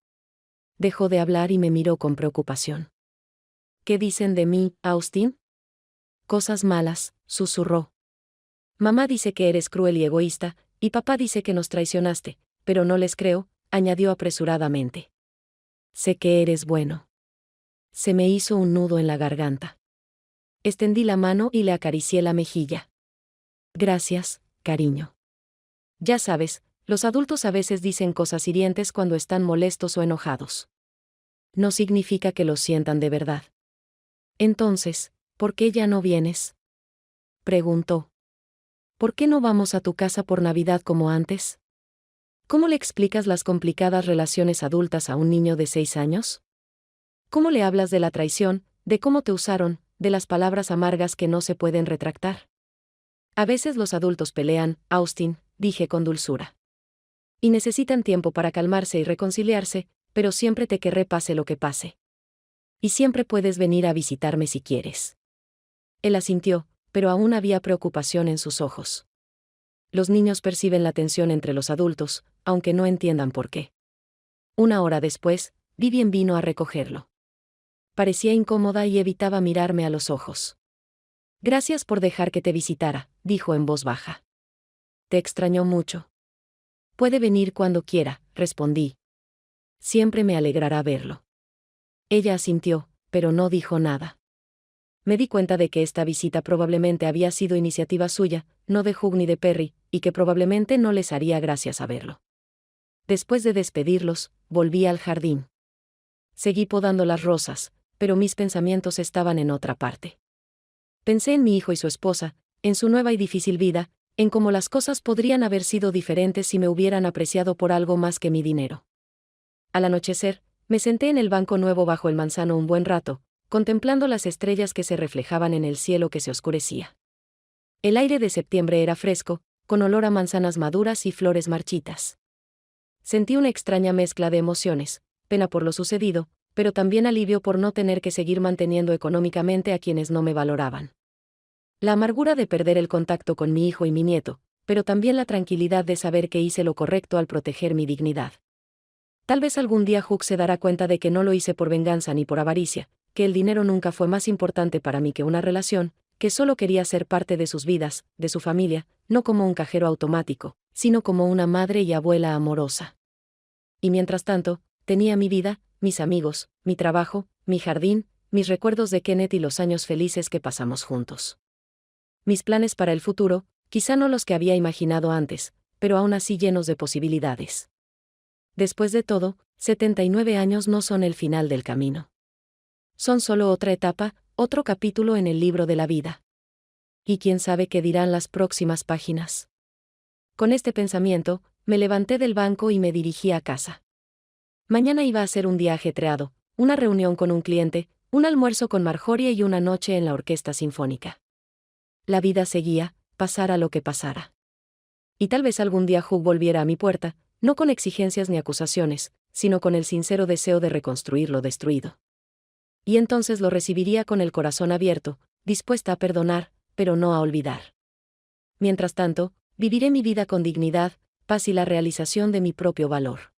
Dejó de hablar y me miró con preocupación. ¿Qué dicen de mí, Austin? Cosas malas, susurró. Mamá dice que eres cruel y egoísta, y papá dice que nos traicionaste, pero no les creo, añadió apresuradamente. Sé que eres bueno. Se me hizo un nudo en la garganta. Extendí la mano y le acaricié la mejilla. Gracias, cariño. Ya sabes, los adultos a veces dicen cosas hirientes cuando están molestos o enojados. No significa que lo sientan de verdad. Entonces, ¿por qué ya no vienes?, preguntó. ¿Por qué no vamos a tu casa por Navidad como antes? ¿Cómo le explicas las complicadas relaciones adultas a un niño de 6 años? ¿Cómo le hablas de la traición, de cómo te usaron, de las palabras amargas que no se pueden retractar? A veces los adultos pelean, Austin, dije con dulzura. Y necesitan tiempo para calmarse y reconciliarse, pero siempre te querré pase lo que pase. Y siempre puedes venir a visitarme si quieres. Él asintió, pero aún había preocupación en sus ojos. Los niños perciben la tensión entre los adultos, aunque no entiendan por qué. Una hora después, Vivian vino a recogerlo. Parecía incómoda y evitaba mirarme a los ojos. Gracias por dejar que te visitara, dijo en voz baja. Te extrañó mucho. Puede venir cuando quiera, respondí. Siempre me alegrará verlo. Ella asintió, pero no dijo nada. Me di cuenta de que esta visita probablemente había sido iniciativa suya, no de Hugh ni de Perry, y que probablemente no les haría gracia saberlo. Después de despedirlos, volví al jardín. Seguí podando las rosas, pero mis pensamientos estaban en otra parte. Pensé en mi hijo y su esposa, en su nueva y difícil vida, en cómo las cosas podrían haber sido diferentes si me hubieran apreciado por algo más que mi dinero. Al anochecer, me senté en el banco nuevo bajo el manzano un buen rato, contemplando las estrellas que se reflejaban en el cielo que se oscurecía. El aire de septiembre era fresco, con olor a manzanas maduras y flores marchitas. sentí una extraña mezcla de emociones, pena por lo sucedido, pero también alivio por no tener que seguir manteniendo económicamente a quienes no me valoraban. La amargura de perder el contacto con mi hijo y mi nieto, pero también la tranquilidad de saber que hice lo correcto al proteger mi dignidad. Tal vez algún día Hugh se dará cuenta de que no lo hice por venganza ni por avaricia, que el dinero nunca fue más importante para mí que una relación, que solo quería ser parte de sus vidas, de su familia, no como un cajero automático, sino como una madre y abuela amorosa. Y mientras tanto, tenía mi vida, mis amigos, mi trabajo, mi jardín, mis recuerdos de Kenneth y los años felices que pasamos juntos. Mis planes para el futuro, quizá no los que había imaginado antes, pero aún así llenos de posibilidades. Después de todo, 79 años no son el final del camino. Son solo otra etapa, otro capítulo en el libro de la vida. Y quién sabe qué dirán las próximas páginas. Con este pensamiento, me levanté del banco y me dirigí a casa. Mañana iba a ser un día ajetreado, una reunión con un cliente, un almuerzo con Marjorie y una noche en la orquesta sinfónica. La vida seguía, pasara lo que pasara. Y tal vez algún día Hugh volviera a mi puerta, no con exigencias ni acusaciones, sino con el sincero deseo de reconstruir lo destruido. Y entonces lo recibiría con el corazón abierto, dispuesta a perdonar, pero no a olvidar. Mientras tanto, viviré mi vida con dignidad, paz y la realización de mi propio valor.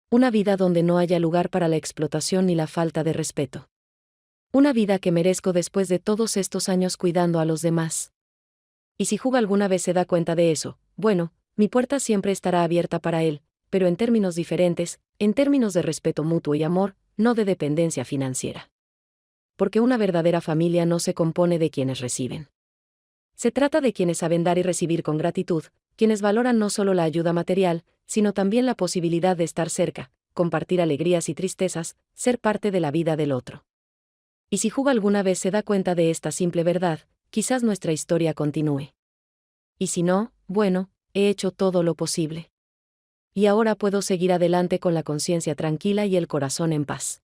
Una vida donde no haya lugar para la explotación ni la falta de respeto. Una vida que merezco después de todos estos años cuidando a los demás. Y si Hugh alguna vez se da cuenta de eso, bueno, mi puerta siempre estará abierta para él, pero en términos diferentes, en términos de respeto mutuo y amor, no de dependencia financiera. Porque una verdadera familia no se compone de quienes reciben. Se trata de quienes saben dar y recibir con gratitud, quienes valoran no solo la ayuda material, sino también la posibilidad de estar cerca, compartir alegrías y tristezas, ser parte de la vida del otro. Y si Hugh alguna vez se da cuenta de esta simple verdad, quizás nuestra historia continúe. Y si no, bueno, he hecho todo lo posible. Y ahora puedo seguir adelante con la conciencia tranquila y el corazón en paz.